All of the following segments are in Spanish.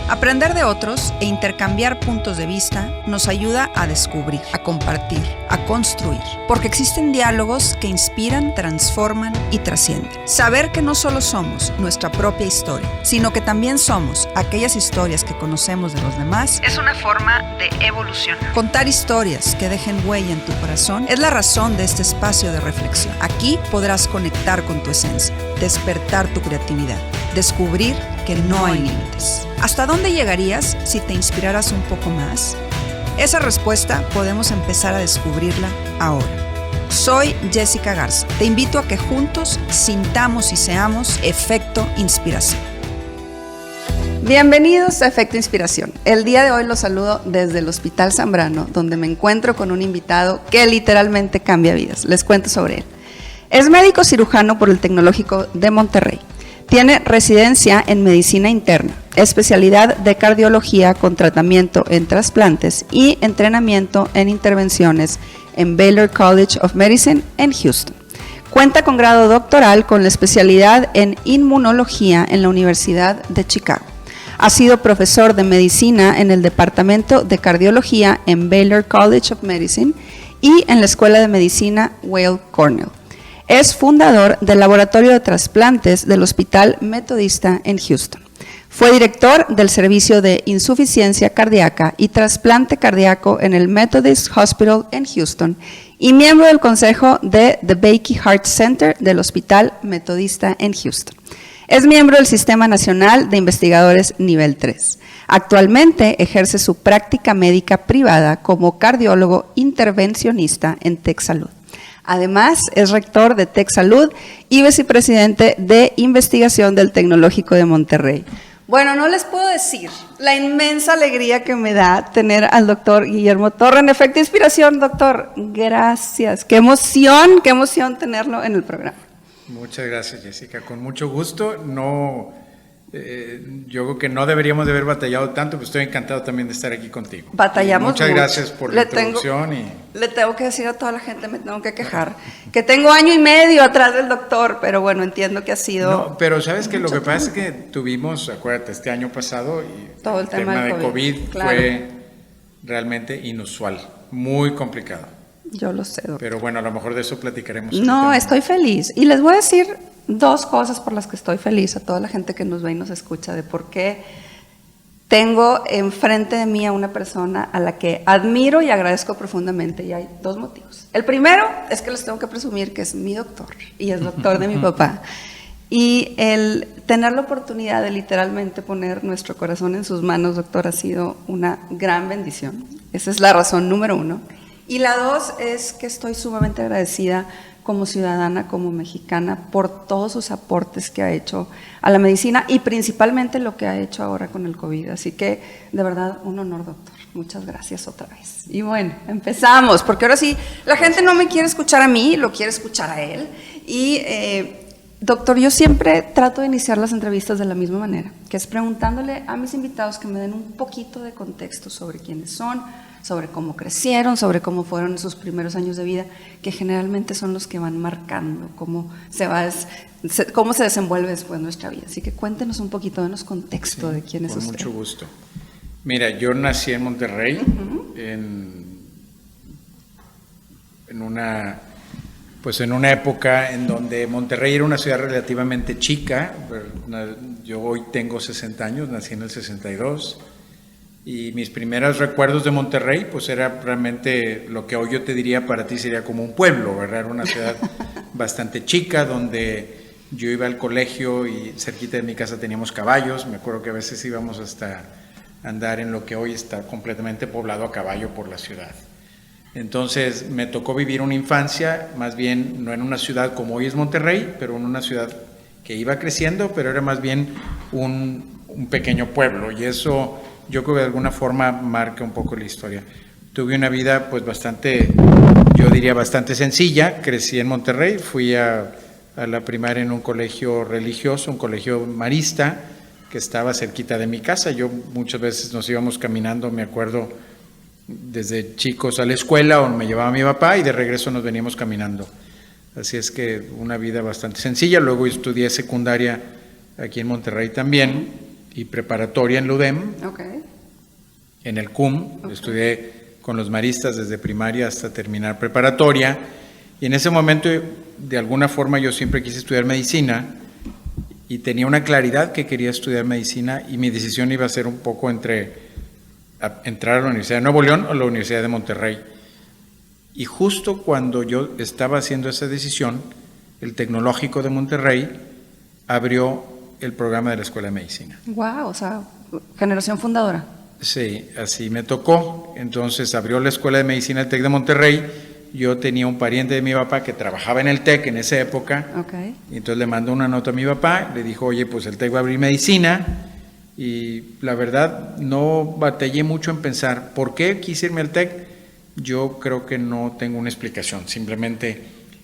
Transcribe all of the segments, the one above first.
Aprender de otros e intercambiar puntos de vista nos ayuda a descubrir, a compartir, a construir, porque existen diálogos que inspiran, transforman y trascienden. Saber que no solo somos nuestra propia historia, sino que también somos aquellas historias que conocemos de los demás, es una forma de evolucionar. Contar historias que dejen huella en tu corazón es la razón de este espacio de reflexión. Aquí podrás conectar con tu esencia, despertar tu creatividad, descubrir que no hay límites. ¿Hasta dónde llegarías si te inspiraras un poco más? Esa respuesta podemos empezar a descubrirla ahora. Soy Jessica Garza. Te invito a que juntos sintamos y seamos Efecto Inspiración. Bienvenidos a Efecto Inspiración. El día de hoy los saludo desde el Hospital Zambrano, donde me encuentro con un invitado que literalmente cambia vidas. Les cuento sobre él. Es médico cirujano por el Tecnológico de Monterrey. Tiene residencia en medicina interna, especialidad de cardiología con tratamiento en trasplantes y entrenamiento en intervenciones en Baylor College of Medicine en Houston. Cuenta con grado doctoral con la especialidad en inmunología en la Universidad de Chicago. Ha sido profesor de medicina en el departamento de cardiología en Baylor College of Medicine y en la Escuela de Medicina Weill Cornell. Es fundador del Laboratorio de Trasplantes del Hospital Metodista en Houston. Fue director del Servicio de Insuficiencia Cardíaca y Trasplante Cardíaco en el Methodist Hospital en Houston y miembro del consejo de The Baky Heart Center del Hospital Metodista en Houston. Es miembro del Sistema Nacional de Investigadores Nivel 3. Actualmente ejerce su práctica médica privada como cardiólogo intervencionista en TechSalud. Además, es rector de TechSalud y vicepresidente de investigación del Tecnológico de Monterrey. Bueno, no les puedo decir la inmensa alegría que me da tener al doctor Guillermo Torre en Efecto Inspiración. Doctor, gracias. Qué emoción tenerlo en el programa. Muchas gracias, Jessica. Con mucho gusto. Yo creo que no deberíamos de haber batallado tanto, pero estoy encantado también de estar aquí contigo. Batallamos muchas mucho. Gracias por la introducción. Le tengo que decir a toda la gente, me tengo que quejar, que tengo año y medio atrás del doctor, pero bueno, entiendo que ha sido... No, pero sabes que lo que pasa es que tuvimos, acuérdate, este año pasado, y todo el tema de COVID claro. Fue realmente inusual, muy complicado. Yo lo sé, doctor. Pero bueno, a lo mejor de eso platicaremos. No, estoy feliz. Y les voy a decir dos cosas por las que estoy feliz a toda la gente que nos ve y nos escucha, de por qué tengo enfrente de mí a una persona a la que admiro y agradezco profundamente, y hay dos motivos. El primero es que les tengo que presumir que es mi doctor y es doctor de mi papá. Y el tener la oportunidad de literalmente poner nuestro corazón en sus manos, doctor, ha sido una gran bendición. Esa es la razón número uno. Y la dos es que estoy sumamente agradecida como ciudadana, como mexicana, por todos sus aportes que ha hecho a la medicina y principalmente lo que ha hecho ahora con el COVID. Así que, de verdad, un honor, doctor. Muchas gracias otra vez. Y bueno, empezamos, porque ahora sí, la gente no me quiere escuchar a mí, lo quiere escuchar a él. Y, doctor, yo siempre trato de iniciar las entrevistas de la misma manera, que es preguntándole a mis invitados que me den un poquito de contexto sobre quiénes son, sobre cómo crecieron, sobre cómo fueron sus primeros años de vida, que generalmente son los que van marcando cómo se desenvuelve después nuestra vida. Así que cuéntenos un poquito, denos contexto de quién es usted. Con mucho gusto. Mira, yo nací en Monterrey, en una época en donde Monterrey era una ciudad relativamente chica. Yo hoy tengo 60 años, nací en el 62. Y mis primeros recuerdos de Monterrey, pues era realmente lo que hoy yo te diría para ti sería como un pueblo, ¿verdad? Era una ciudad bastante chica donde yo iba al colegio y cerquita de mi casa teníamos caballos. Me acuerdo que a veces íbamos hasta andar en lo que hoy está completamente poblado a caballo por la ciudad. Entonces me tocó vivir una infancia, más bien no en una ciudad como hoy es Monterrey, pero en una ciudad que iba creciendo, pero era más bien un pequeño pueblo, y eso yo creo que de alguna forma marca un poco la historia. Tuve una vida pues bastante sencilla. Crecí en Monterrey, fui a la primaria en un colegio religioso, un colegio marista que estaba cerquita de mi casa. Yo muchas veces nos íbamos caminando, me acuerdo, desde chicos a la escuela, o me llevaba mi papá y de regreso nos veníamos caminando. Así es que una vida bastante sencilla. Luego estudié secundaria aquí en Monterrey también, y preparatoria en la UDEM, Okay. en el CUM. Estudié con los maristas desde primaria hasta terminar preparatoria. Y en ese momento, de alguna forma, yo siempre quise estudiar medicina y tenía una claridad que quería estudiar medicina, y mi decisión iba a ser un poco entre entrar a la Universidad de Nuevo León o la Universidad de Monterrey. Y justo cuando yo estaba haciendo esa decisión, el Tecnológico de Monterrey abrió el programa de la Escuela de Medicina. Wow, o sea, generación fundadora. Sí, así me tocó. Entonces abrió la Escuela de Medicina del TEC de Monterrey. Yo tenía un pariente de mi papá que trabajaba en el TEC en esa época. Okay. Y entonces le mandó una nota a mi papá, le dijo, oye, pues el TEC va a abrir medicina. Y la verdad no batallé mucho en pensar por qué quise irme al TEC. Yo creo que no tengo una explicación. Simplemente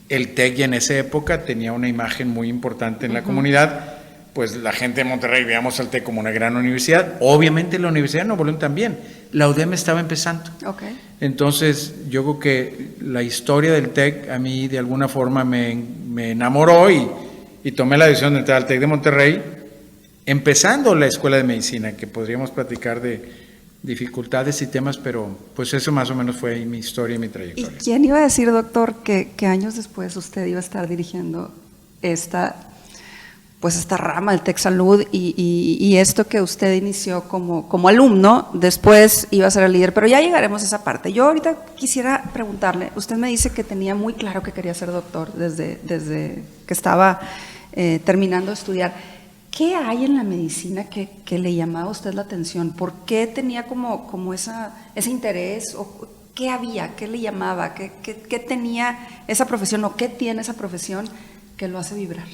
el TEC ya en esa época tenía una imagen muy importante en la comunidad. Pues la gente de Monterrey veíamos al TEC como una gran universidad. Obviamente la Universidad de Nuevo León también. La UDEM estaba empezando. Okay. Entonces yo creo que la historia del TEC a mí de alguna forma me enamoró, y tomé la decisión de entrar al TEC de Monterrey, empezando la Escuela de Medicina, que podríamos platicar de dificultades y temas, pero pues eso más o menos fue mi historia y mi ¿Y trayectoria. quién iba a decir, doctor, que años después usted iba a estar dirigiendo esta rama del TEC Salud y esto que usted inició como alumno, después iba a ser el líder? Pero ya llegaremos a esa parte. Yo ahorita quisiera preguntarle, usted me dice que tenía muy claro que quería ser doctor desde que estaba terminando de estudiar. ¿Qué hay en la medicina que le llamaba a usted la atención? ¿Por qué tenía como ese interés? ¿O qué había? ¿Qué le llamaba? ¿Qué tenía esa profesión o qué tiene esa profesión que lo hace vibrar?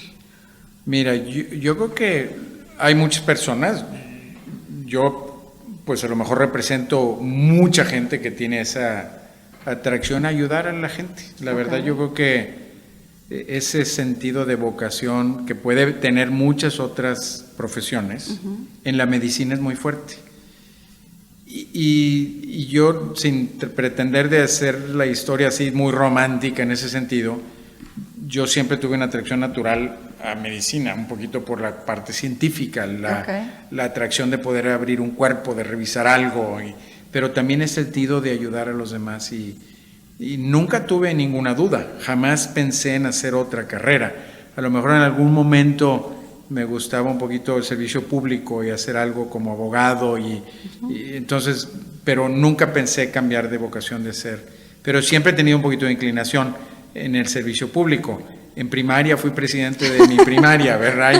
Mira, yo creo que hay muchas personas. Yo pues a lo mejor represento mucha gente que tiene esa atracción a ayudar a la gente. La verdad, yo creo que ese sentido de vocación que puede tener muchas otras profesiones, en la medicina es muy fuerte. Y yo, sin pretender de hacer la historia así muy romántica en ese sentido, yo siempre tuve una atracción natural a medicina, un poquito por la parte científica, la atracción de poder abrir un cuerpo, de revisar algo, pero también el sentido de ayudar a los demás, y nunca tuve ninguna duda, jamás pensé en hacer otra carrera. A lo mejor en algún momento me gustaba un poquito el servicio público y hacer algo como abogado, y entonces, pero nunca pensé cambiar de vocación de ser. Pero siempre he tenido un poquito de inclinación en el servicio público. En primaria fui presidente de mi primaria, ¿verdad?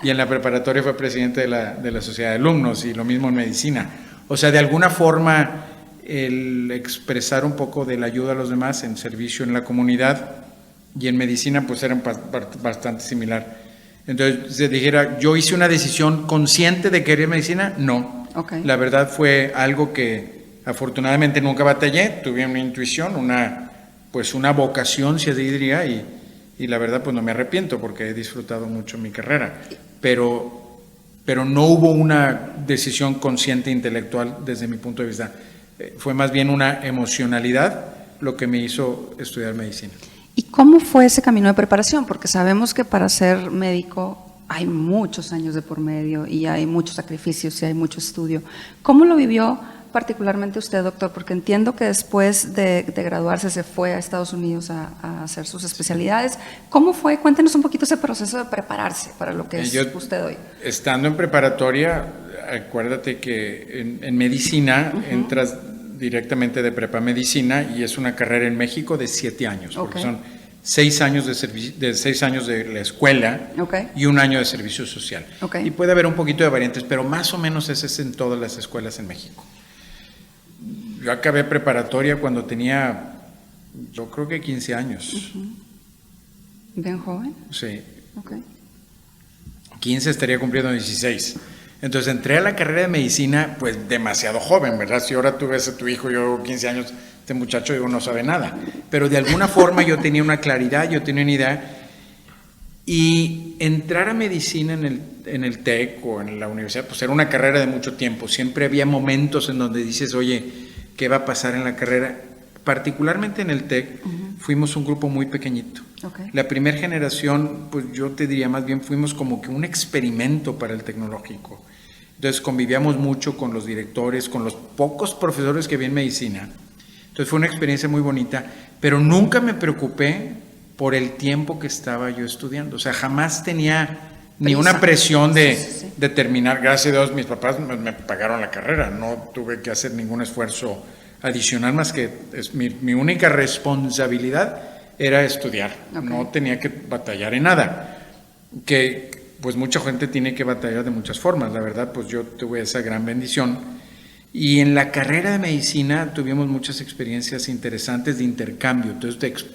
Y en la preparatoria fui presidente de la sociedad de alumnos, y lo mismo en medicina. O sea, de alguna forma, el expresar un poco de la ayuda a los demás en servicio en la comunidad y en medicina, pues era bastante similar. Entonces, si dijera, ¿yo hice una decisión consciente de querer medicina? No. Okay. La verdad fue algo que afortunadamente nunca batallé, tuve una intuición, una vocación, si así diría, y la verdad pues no me arrepiento porque he disfrutado mucho mi carrera, pero no hubo una decisión consciente intelectual desde mi punto de vista. Fue más bien una emocionalidad lo que me hizo estudiar medicina. ¿Y cómo fue ese camino de preparación? Porque sabemos que para ser médico hay muchos años de por medio y hay muchos sacrificios y hay mucho estudio. ¿Cómo lo vivió particularmente usted, doctor? Porque entiendo que después de graduarse se fue a Estados Unidos a hacer sus especialidades. ¿Cómo fue? Cuéntenos un poquito ese proceso de prepararse para lo que es usted hoy. Estando en preparatoria, acuérdate que en medicina entras directamente de prepa medicina, y es una carrera en México de 7 años, porque son 6 años de 6 años de la escuela y 1 año de servicio social. Y puede haber un poquito de variantes, pero más o menos ese es en todas las escuelas en México. Yo acabé preparatoria cuando tenía, yo creo que 15 años. ¿Bien joven? Sí. 15, estaría cumpliendo 16. Entonces entré a la carrera de medicina pues demasiado joven, ¿verdad? Si ahora tú ves a tu hijo, yo 15 años, este muchacho digo, no sabe nada. Pero de alguna forma yo tenía una claridad, yo tenía una idea. Y entrar a medicina en el TEC o en la universidad, pues era una carrera de mucho tiempo. Siempre había momentos en donde dices, oye, ¿qué va a pasar en la carrera? Particularmente en el TEC, fuimos un grupo muy pequeñito. La primera generación, pues yo te diría más bien, fuimos como que un experimento para el tecnológico. Entonces convivíamos mucho con los directores, con los pocos profesores que había en medicina. Entonces fue una experiencia muy bonita, pero nunca me preocupé por el tiempo que estaba yo estudiando. O sea, jamás tenía ni una presión de terminar. Gracias a Dios, mis papás me pagaron la carrera. No tuve que hacer ningún esfuerzo adicional más que mi única responsabilidad era estudiar. Okay. No tenía que batallar en nada. Que pues mucha gente tiene que batallar de muchas formas. La verdad, pues yo tuve esa gran bendición. Y en la carrera de medicina tuvimos muchas experiencias interesantes de intercambio. Entonces,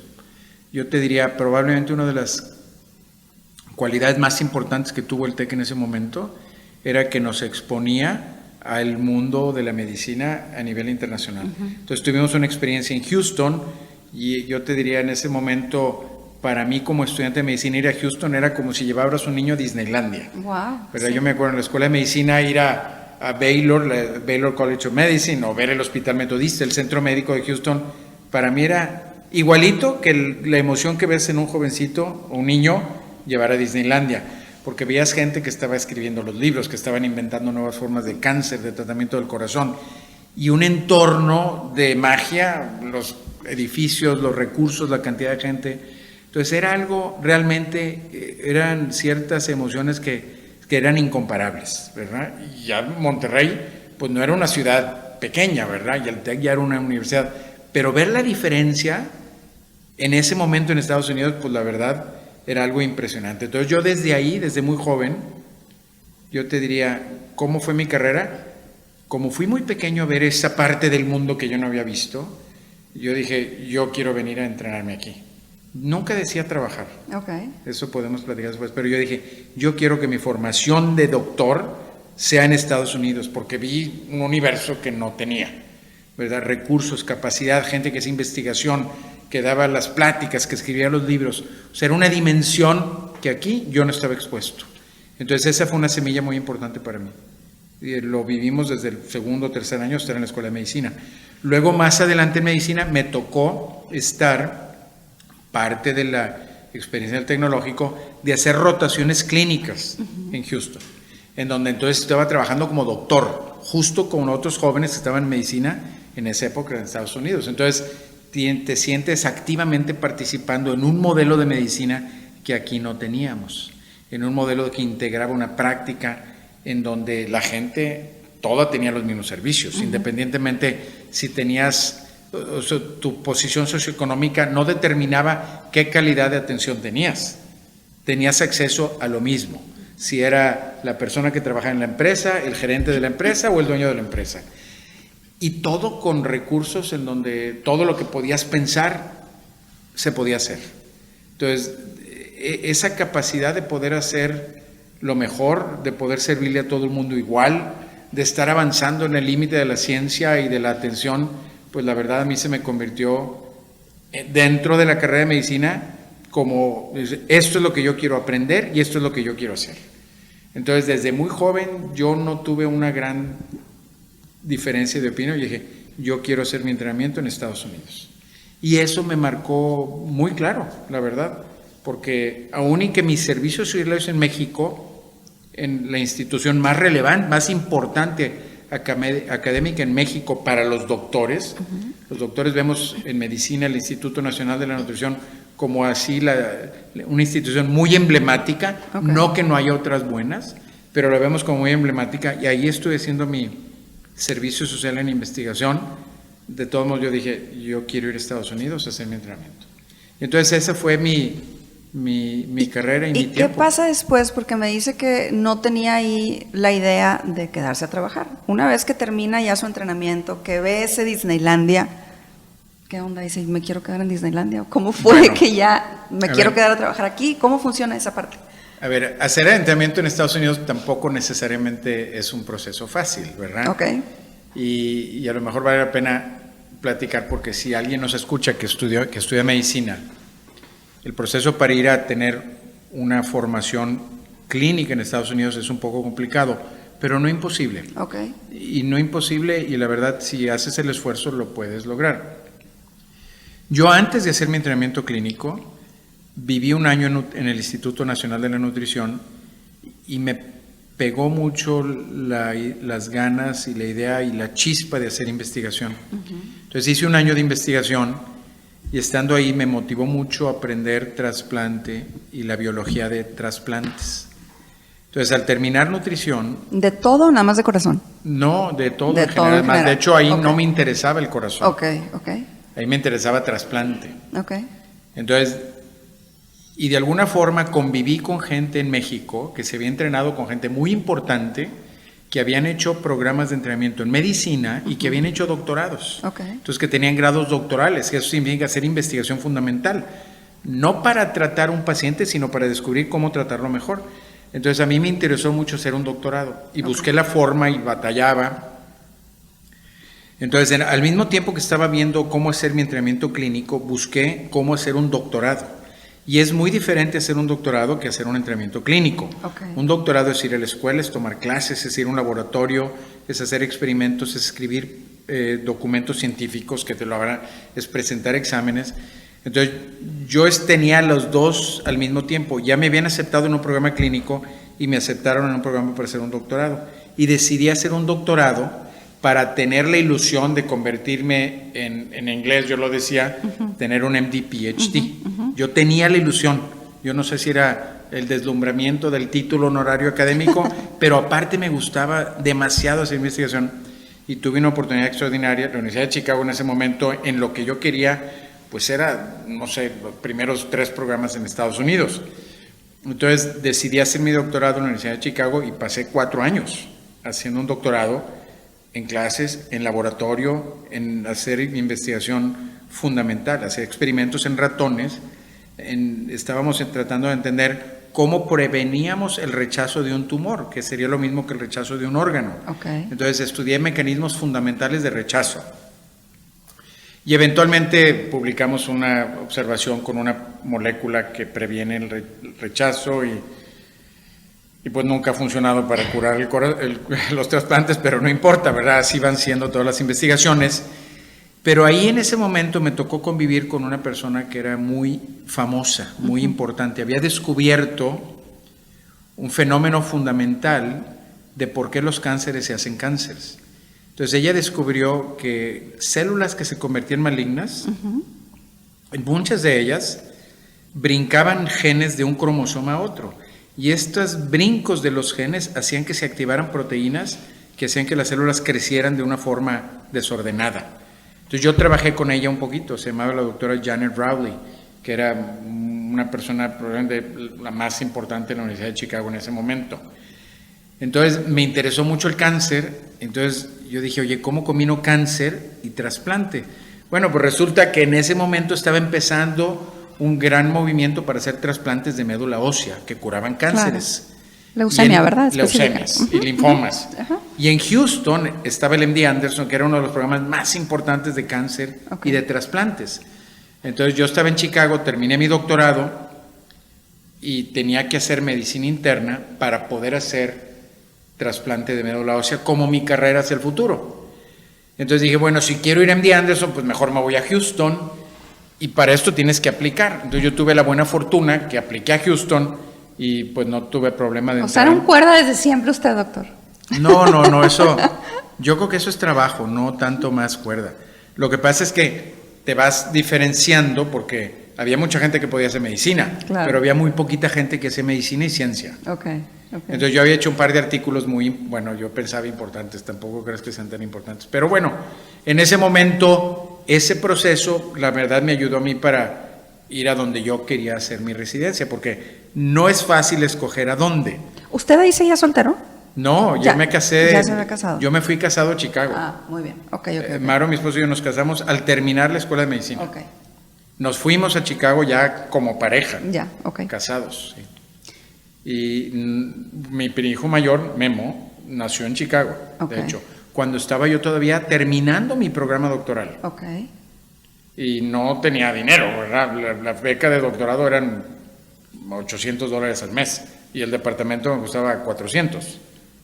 yo te diría, probablemente una de las cualidades más importantes que tuvo el TEC en ese momento era que nos exponía al mundo de la medicina a nivel internacional. Entonces, tuvimos una experiencia en Houston y yo te diría en ese momento, para mí como estudiante de medicina, ir a Houston era como si llevaras a un niño a Disneylandia. Wow. ¿Verdad? Sí. Yo me acuerdo en la escuela de medicina ir a Baylor College of Medicine o ver el Hospital Metodista, el Centro Médico de Houston. Para mí era igualito que la emoción que ves en un jovencito o un niño llevar a Disneylandia, porque veías gente que estaba escribiendo los libros, que estaban inventando nuevas formas de cáncer, de tratamiento del corazón, y un entorno de magia, los edificios, los recursos, la cantidad de gente. Entonces era algo realmente, eran ciertas emociones que eran incomparables, ¿verdad? Y ya Monterrey, pues no era una ciudad pequeña, ¿verdad? Y el TEC ya era una universidad, pero ver la diferencia en ese momento en Estados Unidos, pues la verdad era algo impresionante. Entonces yo desde ahí, desde muy joven, yo te diría, ¿cómo fue mi carrera? Como fui muy pequeño a ver esa parte del mundo que yo no había visto, yo dije, yo quiero venir a entrenarme aquí. Nunca decía trabajar. Okay. Eso podemos platicar después, pero yo dije, yo quiero que mi formación de doctor sea en Estados Unidos, porque vi un universo que no tenía, ¿verdad? Recursos, capacidad, gente que hacía investigación, que daba las pláticas, que escribía los libros. O sea, era una dimensión que aquí yo no estaba expuesto. Entonces esa fue una semilla muy importante para mí. Y lo vivimos desde el segundo o tercer año, estar en la escuela de medicina. Luego, más adelante en medicina, me tocó estar parte de la experiencia del tecnológico de hacer rotaciones clínicas en Houston, en donde entonces estaba trabajando como doctor, justo con otros jóvenes que estaban en medicina en esa época en Estados Unidos. Entonces te sientes activamente participando en un modelo de medicina que aquí no teníamos, en un modelo que integraba una práctica en donde la gente toda tenía los mismos servicios, independientemente si tenías... O sea, tu posición socioeconómica no determinaba qué calidad de atención tenías. Tenías acceso a lo mismo. Si era la persona que trabajaba en la empresa, el gerente de la empresa o el dueño de la empresa. Y todo con recursos en donde todo lo que podías pensar se podía hacer. Entonces, esa capacidad de poder hacer lo mejor, de poder servirle a todo el mundo igual, de estar avanzando en el límite de la ciencia y de la atención, pues la verdad a mí se me convirtió dentro de la carrera de medicina como esto es lo que yo quiero aprender y esto es lo que yo quiero hacer. Entonces desde muy joven yo no tuve una gran diferencia de opinión. Yo dije, yo quiero hacer mi entrenamiento en Estados Unidos. Y eso me marcó muy claro, la verdad, porque aún y que mi servicio civil en México, en la institución más relevante, más importante académica en México para los doctores. Los doctores vemos en medicina el Instituto Nacional de la Nutrición como así una institución muy emblemática, no que no haya otras buenas, pero la vemos como muy emblemática y ahí estuve haciendo mi servicio social en investigación. De todos modos yo dije, yo quiero ir a Estados Unidos a hacer mi entrenamiento. Y entonces esa fue mi carrera y mi tiempo. ¿Y qué pasa después? Porque me dice que no tenía ahí la idea de quedarse a trabajar. Una vez que termina ya su entrenamiento, que ve ese Disneylandia, ¿qué onda? Dice, ¿me quiero quedar en Disneylandia? ¿Cómo fue que ya me quiero quedar a trabajar aquí? ¿Cómo funciona esa parte? A ver, hacer el entrenamiento en Estados Unidos tampoco necesariamente es un proceso fácil, ¿verdad? Ok. Y a lo mejor vale la pena platicar, porque si alguien nos escucha que estudia medicina, el proceso para ir a tener una formación clínica en Estados Unidos es un poco complicado, pero no imposible. Okay. Y no imposible, y la verdad, si haces el esfuerzo, lo puedes lograr. Yo antes de hacer mi entrenamiento clínico, viví un año en el Instituto Nacional de la Nutrición y me pegó mucho las ganas y la idea y la chispa de hacer investigación. Entonces hice un año de investigación y estando ahí me motivó mucho a aprender trasplante y la biología de trasplantes. Entonces al terminar nutrición... ¿De todo o nada más de corazón? No, de todo De en todo general. en Más, general. de hecho ahí Ok. no me interesaba el corazón. Ok. Ahí me interesaba trasplante. Ok. Entonces, y de alguna forma conviví con gente en México que se había entrenado con gente muy importante, que habían hecho programas de entrenamiento en medicina y que habían hecho doctorados. Ok. Entonces, que tenían grados doctorales, que eso significa hacer investigación fundamental, no para tratar un paciente, sino para descubrir cómo tratarlo mejor. Entonces, a mí me interesó mucho hacer un doctorado y busqué la forma y batallaba. Entonces, al mismo tiempo que estaba viendo cómo hacer mi entrenamiento clínico, busqué cómo hacer un doctorado. Y es muy diferente hacer un doctorado que hacer un entrenamiento clínico. Okay. Un doctorado es ir a la escuela, es tomar clases, es ir a un laboratorio, es hacer experimentos, es escribir documentos científicos que te lo hagan, es presentar exámenes. Entonces, yo tenía los dos al mismo tiempo. Ya me habían aceptado en un programa clínico y me aceptaron en un programa para hacer un doctorado. Y decidí hacer un doctorado para tener la ilusión de convertirme en inglés, yo lo decía, tener un MD, PhD. Yo tenía la ilusión, yo no sé si era el deslumbramiento del título honorario académico, pero aparte me gustaba demasiado hacer investigación y tuve una oportunidad extraordinaria. La Universidad de Chicago en ese momento, en lo que yo quería, pues era, no sé, los primeros 3 programas en Estados Unidos. Entonces decidí hacer mi doctorado en la Universidad de Chicago y pasé 4 años haciendo un doctorado en clases, en laboratorio, en hacer investigación fundamental, hacer experimentos en ratones. Estábamos tratando de entender cómo preveníamos el rechazo de un tumor, que sería lo mismo que el rechazo de un órgano. Okay. Entonces estudié mecanismos fundamentales de rechazo. Y eventualmente publicamos una observación con una molécula que previene el rechazo y pues nunca ha funcionado para curar los trasplantes, pero no importa, ¿verdad? Así van siendo todas las investigaciones. Pero ahí en ese momento me tocó convivir con una persona que era muy famosa, muy importante. Había descubierto un fenómeno fundamental de por qué los cánceres se hacen cánceres. Entonces ella descubrió que células que se convertían malignas, muchas de ellas brincaban genes de un cromosoma a otro. Y estos brincos de los genes hacían que se activaran proteínas que hacían que las células crecieran de una forma desordenada. Entonces yo trabajé con ella un poquito, se llamaba la doctora Janet Rowley, que era una persona probablemente la más importante en la Universidad de Chicago en ese momento. Entonces me interesó mucho el cáncer, entonces yo dije, oye, ¿cómo combino cáncer y trasplante? Bueno, pues resulta que en ese momento estaba empezando un gran movimiento para hacer trasplantes de médula ósea que curaban cánceres. Claro. Leucemia, ¿verdad? Leucemias y linfomas. Y en Houston estaba el MD Anderson, que era uno de los programas más importantes de cáncer y de trasplantes. Entonces yo estaba en Chicago, terminé mi doctorado y tenía que hacer medicina interna para poder hacer trasplante de médula ósea como mi carrera hacia el futuro. Entonces dije, bueno, si quiero ir a MD Anderson, pues mejor me voy a Houston. Y para esto tienes que aplicar. Entonces yo tuve la buena fortuna que apliqué a Houston y pues no tuve problema de entrar. O sea, era un cuerda desde siempre usted, doctor. No, eso, yo creo que eso es trabajo, no tanto más cuerda. Lo que pasa es que te vas diferenciando porque había mucha gente que podía hacer medicina, claro, pero había muy poquita gente que hacía medicina y ciencia. Okay. Entonces yo había hecho un par de artículos muy, bueno, yo pensaba importantes, tampoco crees que sean tan importantes. Pero bueno, en ese momento, ese proceso, la verdad me ayudó a mí para ir a donde yo quería hacer mi residencia, porque no es fácil escoger a dónde. ¿Usted ahí seguía soltero? No, ya me casé. Ya se había casado. Yo me fui casado a Chicago. Ah, muy bien. Okay. Maro, mi esposo y yo nos casamos al terminar la escuela de medicina. Okay. Nos fuimos a Chicago ya como pareja. Ya, okay. Casados, sí. Y mi hijo mayor, Memo, nació en Chicago, de hecho, cuando estaba yo todavía terminando mi programa doctoral. Okay. Y no tenía dinero, ¿verdad? La beca de doctorado eran $800 al mes y el departamento me costaba 400.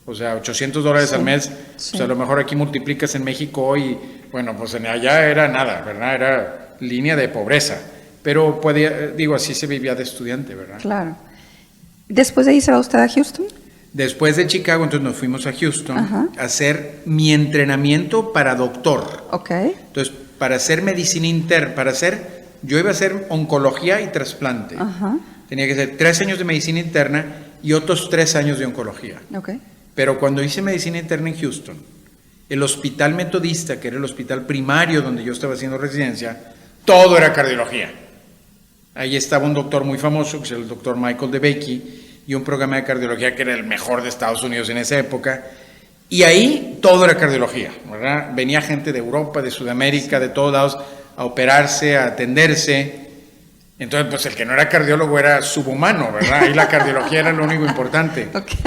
O sea, $800 al mes, sí. Pues a lo mejor aquí multiplicas en México hoy, bueno, pues allá era nada, ¿verdad? Era línea de pobreza, pero podía, digo, así se vivía de estudiante, ¿verdad? Claro. ¿Después de ahí se va usted a Houston? Después de Chicago, entonces nos fuimos a Houston Ajá. a hacer mi entrenamiento para doctor. Ok. Entonces, para hacer medicina interna, yo iba a hacer oncología y trasplante. Ajá. Tenía que hacer 3 años de medicina interna y otros 3 años de oncología. Ok. Pero cuando hice medicina interna en Houston, el hospital metodista, que era el hospital primario donde yo estaba haciendo residencia, todo era cardiología. Ahí estaba un doctor muy famoso, que es el doctor Michael DeBakey, y un programa de cardiología que era el mejor de Estados Unidos en esa época. Y ahí todo era cardiología, ¿verdad? Venía gente de Europa, de Sudamérica, de todos lados, a operarse, a atenderse. Entonces, pues el que no era cardiólogo era subhumano, ¿verdad? Ahí la cardiología era lo único importante. Okay.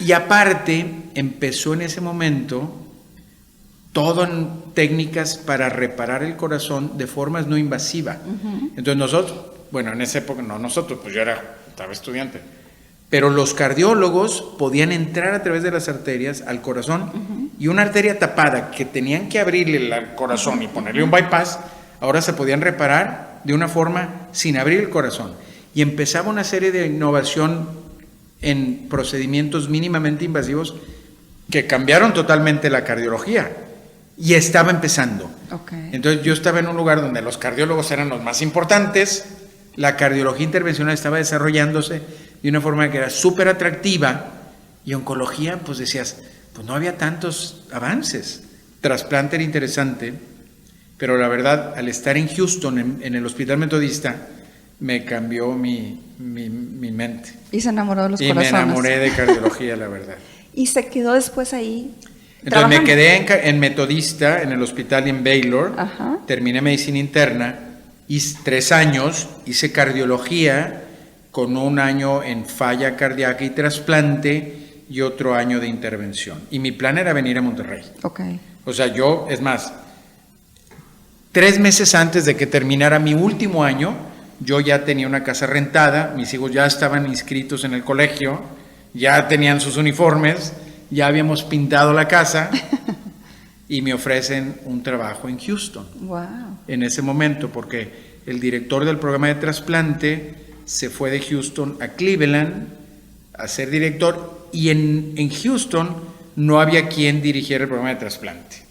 Y aparte, empezó en ese momento todo en técnicas para reparar el corazón de formas no invasivas. Entonces nosotros, bueno, en esa época, no nosotros, pues yo estaba estudiante, pero los cardiólogos podían entrar a través de las arterias al corazón y una arteria tapada que tenían que abrirle el corazón y ponerle un bypass, ahora se podían reparar de una forma sin abrir el corazón. Y empezaba una serie de innovación en procedimientos mínimamente invasivos que cambiaron totalmente la cardiología. Y estaba empezando. Okay. Entonces yo estaba en un lugar donde los cardiólogos eran los más importantes, la cardiología intervencional estaba desarrollándose de una forma que era súper atractiva, y oncología, pues decías, pues no había tantos avances. Trasplante era interesante, pero la verdad, al estar en Houston, en el hospital metodista, me cambió mi mente. Y se enamoró de los corazones. Y me enamoré de cardiología, la verdad. Y se quedó después ahí. Entonces me quedé en metodista, en el hospital en Baylor. Ajá. Terminé medicina interna, hice 3 años, hice cardiología con 1 año en falla cardíaca y trasplante y otro año de intervención. Y mi plan era venir a Monterrey. Okay. O sea, es más, 3 meses antes de que terminara mi último año, yo ya tenía una casa rentada, mis hijos ya estaban inscritos en el colegio, ya tenían sus uniformes, ya habíamos pintado la casa y me ofrecen un trabajo en Houston. Wow. En ese momento, porque el director del programa de trasplante se fue de Houston a Cleveland a ser director, y en Houston no había quien dirigiera el programa de trasplante.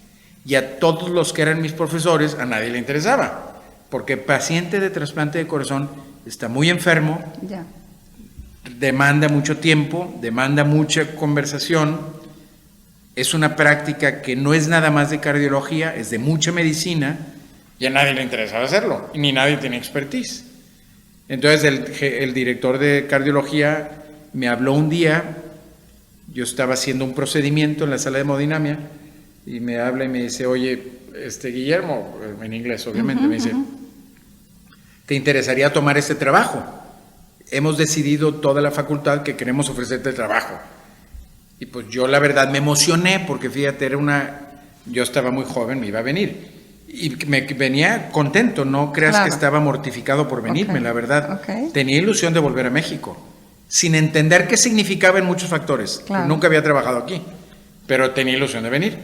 Y a todos los que eran mis profesores, a nadie le interesaba, porque paciente de trasplante de corazón está muy enfermo, Ya. demanda mucho tiempo, demanda mucha conversación, es una práctica que no es nada más de cardiología, es de mucha medicina, y a nadie le interesaba hacerlo, y ni nadie tiene expertise. Entonces el director de cardiología me habló un día, yo estaba haciendo un procedimiento en la sala de hemodinamia, y me habla y me dice, oye, Guillermo, en inglés obviamente, me dice, ¿te interesaría tomar este trabajo? Hemos decidido toda la facultad que queremos ofrecerte el trabajo. Y pues yo la verdad me emocioné, porque fíjate, yo estaba muy joven, me iba a venir. Y me venía contento, no creas que estaba mortificado por venirme, la verdad. Tenía ilusión de volver a México, sin entender qué significaba en muchos factores. Nunca había trabajado aquí, pero tenía ilusión de venir.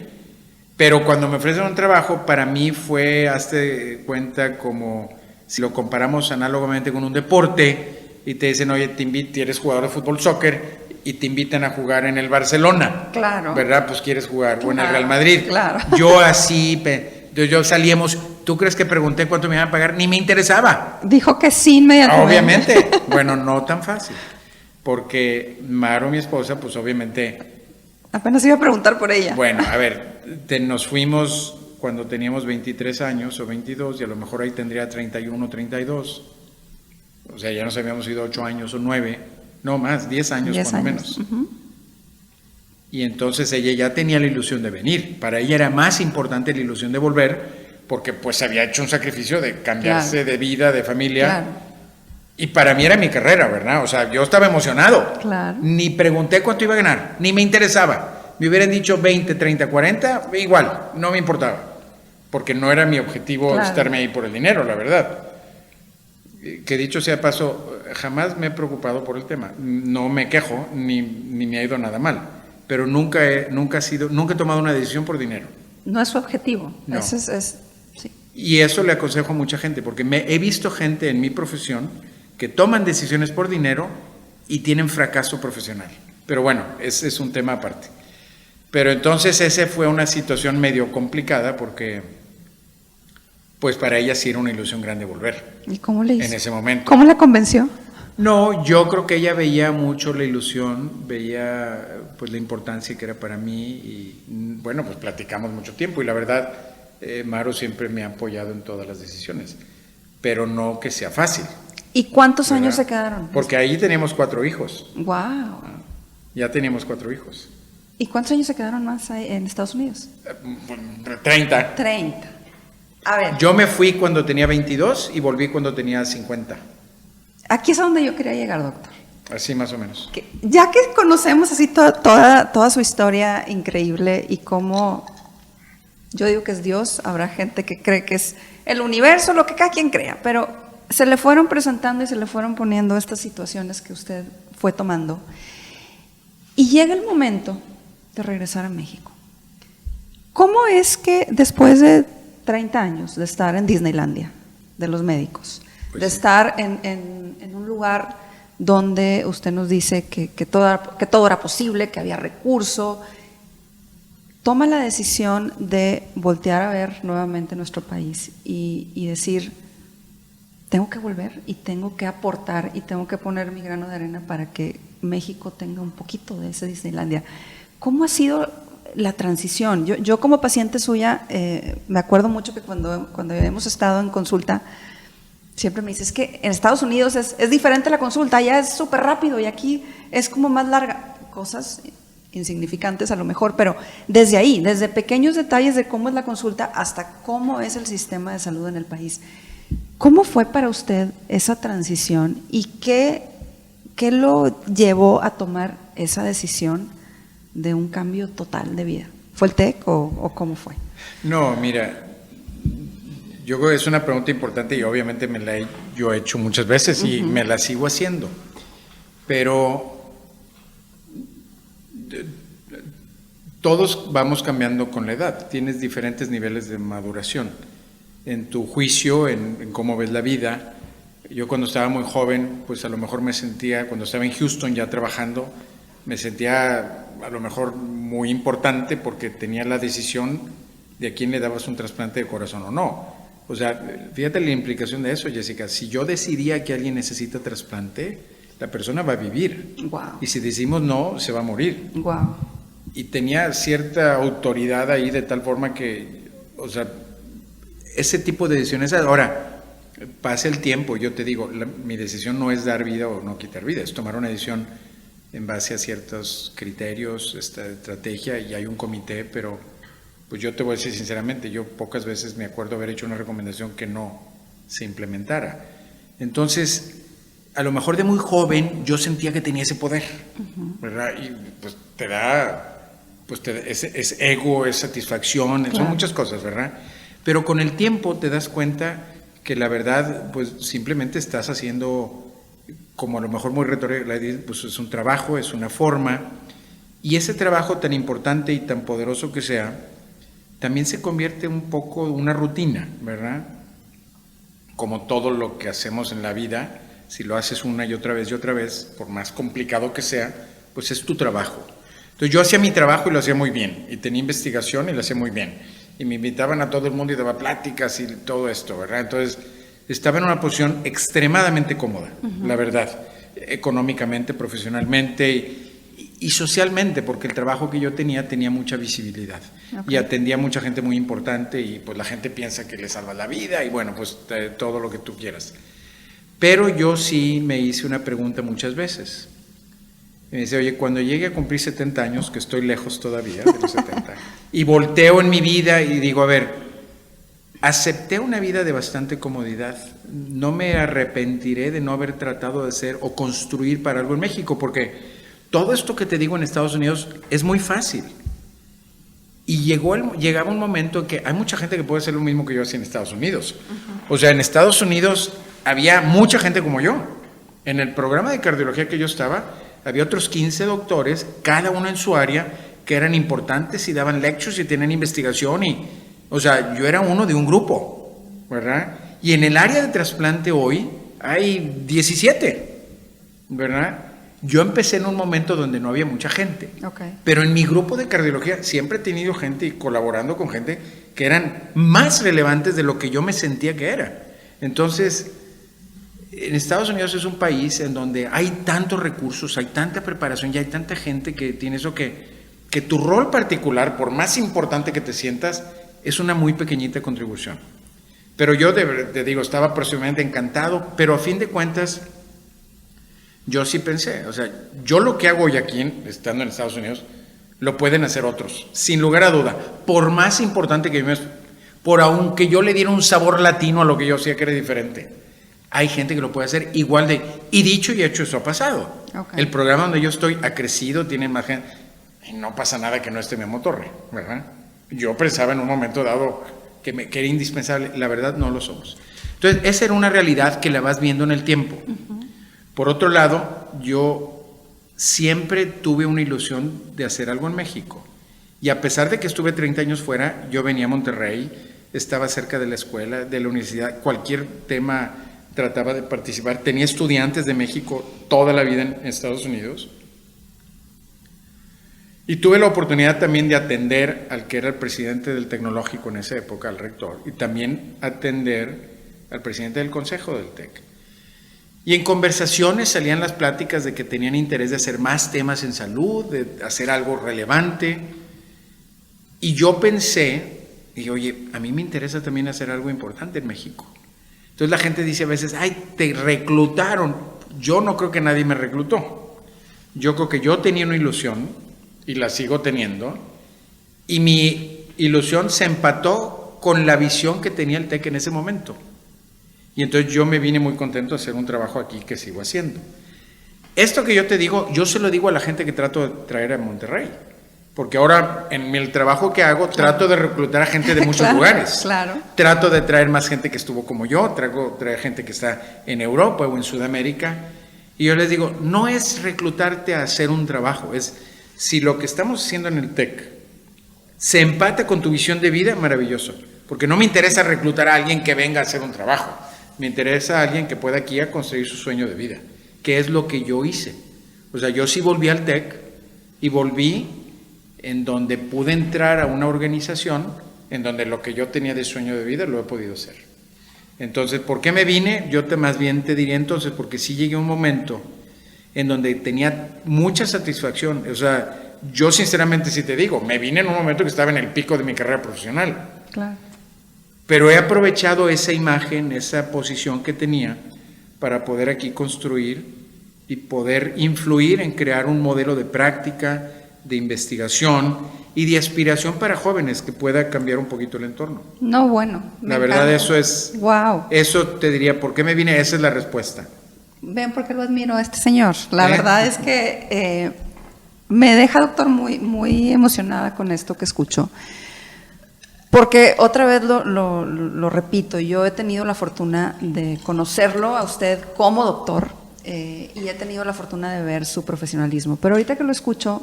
Pero cuando me ofrecen un trabajo, para mí fue, hazte cuenta, como si lo comparamos análogamente con un deporte, y te dicen, oye, eres jugador de fútbol, soccer, y te invitan a jugar en el Barcelona. Claro. ¿Verdad? Pues quieres jugar. O en el Real Madrid. Claro. Yo salíamos, ¿tú crees que pregunté cuánto me iban a pagar? Ni me interesaba. Dijo que sí inmediatamente. Obviamente. Bueno, no tan fácil. Porque Maro, mi esposa, pues obviamente... Apenas iba a preguntar por ella. Bueno, a ver, nos fuimos cuando teníamos 23 años o 22, y a lo mejor ahí tendría 31, 32. O sea, ya nos habíamos ido 8 años o 9, no más, 10 años 10 cuando años. menos. Y entonces ella ya tenía la ilusión de venir. Para ella era más importante la ilusión de volver, porque pues había hecho un sacrificio de cambiarse de vida, de familia. Claro. Y para mí era mi carrera, ¿verdad? O sea, yo estaba emocionado. Claro. Ni pregunté cuánto iba a ganar, ni me interesaba. Me hubieran dicho 20, 30, 40, igual, no me importaba. Porque no era mi objetivo estarme ahí por el dinero, la verdad. Que dicho sea paso, jamás me he preocupado por el tema. No me quejo, ni me ha ido nada mal. Pero nunca he tomado una decisión por dinero. No es su objetivo. No. Eso es sí. Y eso le aconsejo a mucha gente, porque he visto gente en mi profesión que toman decisiones por dinero y tienen fracaso profesional. Pero bueno, ese es un tema aparte. Pero entonces esa fue una situación medio complicada porque pues para ella sí era una ilusión grande volver. ¿Y cómo le hizo? En ese momento. ¿Cómo la convenció? No, yo creo que ella veía mucho la ilusión, veía pues la importancia que era para mí y bueno, pues platicamos mucho tiempo y la verdad, Maru siempre me ha apoyado en todas las decisiones, pero no que sea fácil. ¿Y cuántos ¿verdad? años se quedaron? Porque ahí teníamos 4 hijos. Wow. Ya teníamos 4 hijos. ¿Y cuántos años se quedaron más ahí en Estados Unidos? 30. 30. A ver. Yo me fui cuando tenía 22 y volví cuando tenía 50. Aquí es a donde yo quería llegar, doctor. Así más o menos. Ya que conocemos así toda su historia increíble y cómo, yo digo que es Dios, habrá gente que cree que es el universo, lo que cada quien crea, pero se le fueron presentando y se le fueron poniendo estas situaciones que usted fue tomando. Y llega el momento de regresar a México. ¿Cómo es que después de 30 años de estar en Disneylandia, de los médicos, pues de estar en un lugar donde usted nos dice que todo era posible, que había recurso, toma la decisión de voltear a ver nuevamente nuestro país y decir, tengo que volver y tengo que aportar y tengo que poner mi grano de arena para que México tenga un poquito de ese Disneylandia? ¿Cómo ha sido la transición? Yo como paciente suya, me acuerdo mucho que cuando hemos estado en consulta, siempre me dice, es que en Estados Unidos es diferente la consulta, allá es súper rápido y aquí es como más larga. Cosas insignificantes a lo mejor, pero desde ahí, desde pequeños detalles de cómo es la consulta hasta cómo es el sistema de salud en el país. ¿Cómo fue para usted esa transición y qué lo llevó a tomar esa decisión de un cambio total de vida? ¿Fue el TEC o cómo fue? No, mira, yo creo que es una pregunta importante y obviamente yo he hecho muchas veces y me la sigo haciendo, pero todos vamos cambiando con la edad, tienes diferentes niveles de maduración en tu juicio, en cómo ves la vida. Yo cuando estaba muy joven, pues a lo mejor me sentía, cuando estaba en Houston ya trabajando, me sentía a lo mejor muy importante porque tenía la decisión de a quién le dabas un trasplante de corazón o no. O sea, fíjate la implicación de eso, Jessica. Si yo decidía que alguien necesita trasplante, la persona va a vivir. Wow. Y si decimos no, se va a morir. Wow. Y tenía cierta autoridad ahí de tal forma que, o sea, ese tipo de decisiones. Ahora, pasa el tiempo, yo te digo, mi decisión no es dar vida o no quitar vida, es tomar una decisión en base a ciertos criterios, estrategia, y hay un comité, pero pues yo te voy a decir sinceramente, yo pocas veces me acuerdo haber hecho una recomendación que no se implementara. Entonces, a lo mejor de muy joven yo sentía que tenía ese poder, ¿verdad? Y pues te da es ego, es satisfacción, claro, son muchas cosas, ¿verdad? Pero con el tiempo te das cuenta que la verdad, pues simplemente estás haciendo, como a lo mejor muy retórica, pues es un trabajo, es una forma, y ese trabajo tan importante y tan poderoso que sea, también se convierte un poco en una rutina, ¿verdad? Como todo lo que hacemos en la vida, si lo haces una y otra vez, por más complicado que sea, pues es tu trabajo. Entonces yo hacía mi trabajo y lo hacía muy bien, y tenía investigación y lo hacía muy bien. Y me invitaban a todo el mundo y daba pláticas y todo esto, ¿verdad? Entonces, estaba en una posición extremadamente cómoda, la verdad, económicamente, profesionalmente y socialmente, porque el trabajo que yo tenía mucha visibilidad. Okay. Y atendía a mucha gente muy importante y pues la gente piensa que le salva la vida y bueno, pues todo lo que tú quieras. Pero yo sí me hice una pregunta muchas veces. Me dice, oye, cuando llegue a cumplir 70 años, que estoy lejos todavía de los 70, y volteo en mi vida y digo, a ver, acepté una vida de bastante comodidad, no me arrepentiré de no haber tratado de hacer o construir para algo en México, porque todo esto que te digo en Estados Unidos es muy fácil. Y llegaba un momento en que hay mucha gente que puede hacer lo mismo que yo hacía en Estados Unidos. O sea, en Estados Unidos había mucha gente como yo. En el programa de cardiología que yo estaba, había otros 15 doctores, cada uno en su área, que eran importantes y daban lectures y tenían investigación. O sea, yo era uno de un grupo, ¿verdad? Y en el área de trasplante hoy hay 17, ¿verdad? Yo empecé en un momento donde no había mucha gente, pero en mi grupo de cardiología siempre he tenido gente y colaborando con gente que eran más relevantes de lo que yo me sentía que era. Entonces, en Estados Unidos es un país en donde hay tantos recursos, hay tanta preparación y hay tanta gente que tiene eso que tu rol particular, por más importante que te sientas, es una muy pequeñita contribución. Pero yo te digo, estaba personalmente encantado, pero a fin de cuentas, yo sí pensé, o sea, yo lo que hago hoy aquí, estando en Estados Unidos, lo pueden hacer otros, sin lugar a duda, por más importante que yo por aunque yo le diera un sabor latino a lo que yo hacía que era diferente, hay gente que lo puede hacer igual de, y dicho y hecho, eso ha pasado. El programa donde yo estoy ha crecido, tiene más gente, y no pasa nada que no esté Memo Torre, ¿verdad? Yo pensaba en un momento dado que era indispensable, la verdad no lo somos. Entonces, esa era una realidad que la vas viendo en el tiempo. Por otro lado, yo siempre tuve una ilusión de hacer algo en México. Y a pesar de que estuve 30 años fuera, yo venía a Monterrey, estaba cerca de la escuela, de la universidad, cualquier tema trataba de participar. Tenía estudiantes de México toda la vida en Estados Unidos. Y tuve la oportunidad también de atender al que era el presidente del tecnológico en esa época, al rector, y también atender al presidente del consejo del TEC. Y en conversaciones salían las pláticas de que tenían interés de hacer más temas en salud, de hacer algo relevante. Y yo pensé, dije, oye, a mí me interesa también hacer algo importante en México. Entonces la gente dice a veces, ay, te reclutaron. Yo no creo que nadie me reclutó. Yo creo que yo tenía una ilusión, y la sigo teniendo, y mi ilusión se empató con la visión que tenía el TEC en ese momento. Y entonces yo me vine muy contento de hacer un trabajo aquí que sigo haciendo. Esto que yo te digo, yo se lo digo a la gente que trato de traer a Monterrey, porque ahora en el trabajo que hago trato de reclutar a gente de muchos lugares. Trato de traer más gente que estuvo como yo, traer gente que está en Europa o en Sudamérica, y yo les digo, no es reclutarte a hacer un trabajo, es si lo que estamos haciendo en el TEC se empata con tu visión de vida, maravilloso, porque no me interesa reclutar a alguien que venga a hacer un trabajo. Me interesa a alguien que pueda aquí a construir su sueño de vida, que es lo que yo hice. O sea, yo sí volví al TEC y volví en donde pude entrar a una organización en donde lo que yo tenía de sueño de vida lo he podido hacer. Entonces, ¿por qué me vine? Yo más bien te diría entonces, porque sí llegué a un momento en donde tenía mucha satisfacción. O sea, yo sinceramente sí te digo, me vine en un momento que estaba en el pico de mi carrera profesional. Pero he aprovechado esa imagen, esa posición que tenía para poder aquí construir y poder influir en crear un modelo de práctica, de investigación y de aspiración para jóvenes que pueda cambiar un poquito el entorno. No, bueno. La verdad, eso es... Wow. Eso te diría, ¿por qué me vine? Esa es la respuesta. Ven, ¿por qué lo admiro a este señor? La verdad es que me deja, doctor, muy, muy emocionada con esto que escucho. Porque otra vez lo repito, yo he tenido la fortuna de conocerlo a usted como doctor y he tenido la fortuna de ver su profesionalismo. Pero ahorita que lo escucho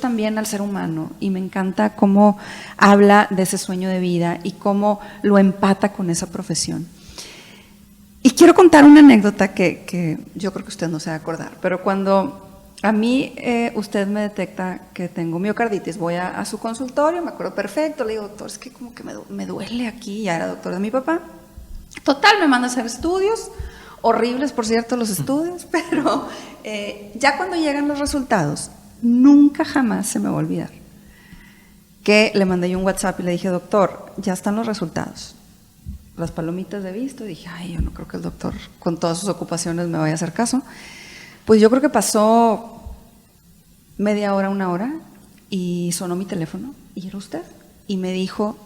también al ser humano y me encanta cómo habla de ese sueño de vida y cómo lo empata con esa profesión. Y quiero contar una anécdota que yo creo que usted no se va a acordar, pero cuando a mí usted me detecta que tengo miocarditis, voy a su consultorio, me acuerdo perfecto, le digo, doctor, es que como que me duele aquí, ya era doctor de mi papá. Total, me manda a hacer estudios, horribles por cierto los estudios, pero ya cuando llegan los resultados, nunca jamás se me va a olvidar que le mandé yo un WhatsApp y le dije, doctor, ya están los resultados. Las palomitas de visto, y dije, ay, yo no creo que el doctor con todas sus ocupaciones me vaya a hacer caso. Pues yo creo que pasó media hora, una hora, y sonó mi teléfono, y era usted. Y me dijo,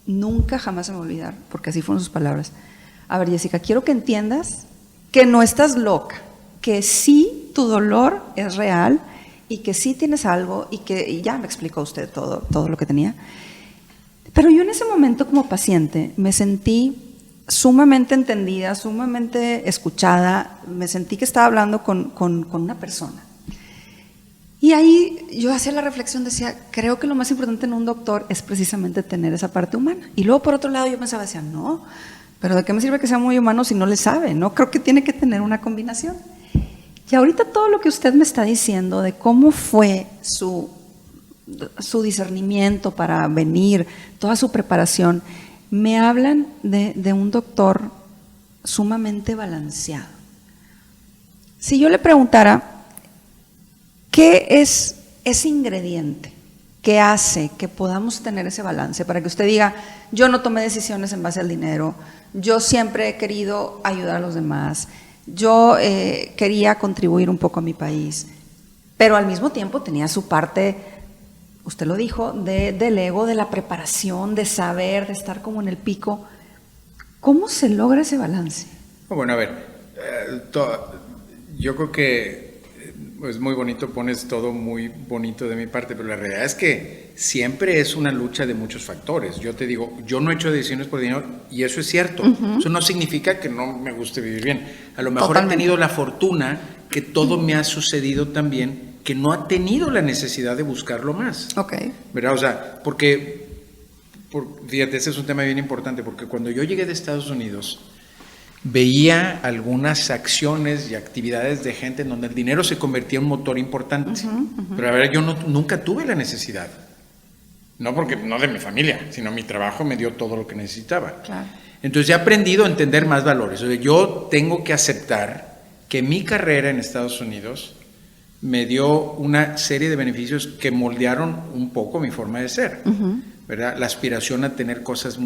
nunca jamás se me va a olvidar, porque así fueron sus palabras. A ver, Jessica, quiero que entiendas que no estás loca, que sí tu dolor es real, y que sí tienes algo, y ya me explicó usted todo lo que tenía. Pero yo en ese momento como paciente me sentí sumamente entendida, sumamente escuchada, me sentí que estaba hablando con una persona. Y ahí yo hacía la reflexión, decía, creo que lo más importante en un doctor es precisamente tener esa parte humana. Y luego por otro lado yo pensaba, decía, no, pero ¿de qué me sirve que sea muy humano si no le sabe? No, creo que tiene que tener una combinación. Y ahorita todo lo que usted me está diciendo de cómo fue su discernimiento para venir, toda su preparación, me hablan de un doctor sumamente balanceado. Si yo le preguntara, ¿qué es ese ingrediente que hace que podamos tener ese balance? Para que usted diga, yo no tomé decisiones en base al dinero, yo siempre he querido ayudar a los demás, yo quería contribuir un poco a mi país, pero al mismo tiempo tenía su parte, usted lo dijo, del ego, de la preparación, de saber, de estar como en el pico. ¿Cómo se logra ese balance? Bueno, a ver, yo creo que es muy bonito, pones todo muy bonito de mi parte, pero la realidad es que siempre es una lucha de muchos factores. Yo te digo, yo no he hecho decisiones por dinero y eso es cierto. Eso no significa que no me guste vivir bien. A lo mejor he tenido la fortuna que todo me ha sucedido también, que no ha tenido la necesidad de buscarlo más. Ok. ¿Verdad? O sea, fíjate, ese es un tema bien importante, porque cuando yo llegué de Estados Unidos, veía algunas acciones y actividades de gente en donde el dinero se convertía en un motor importante. Pero la verdad, yo nunca tuve la necesidad. No de mi familia, sino mi trabajo me dio todo lo que necesitaba. Claro. Entonces he aprendido a entender más valores. O sea, yo tengo que aceptar que mi carrera en Estados Unidos me dio una serie de beneficios que moldearon un poco mi forma de ser, ¿verdad? La aspiración a tener cosas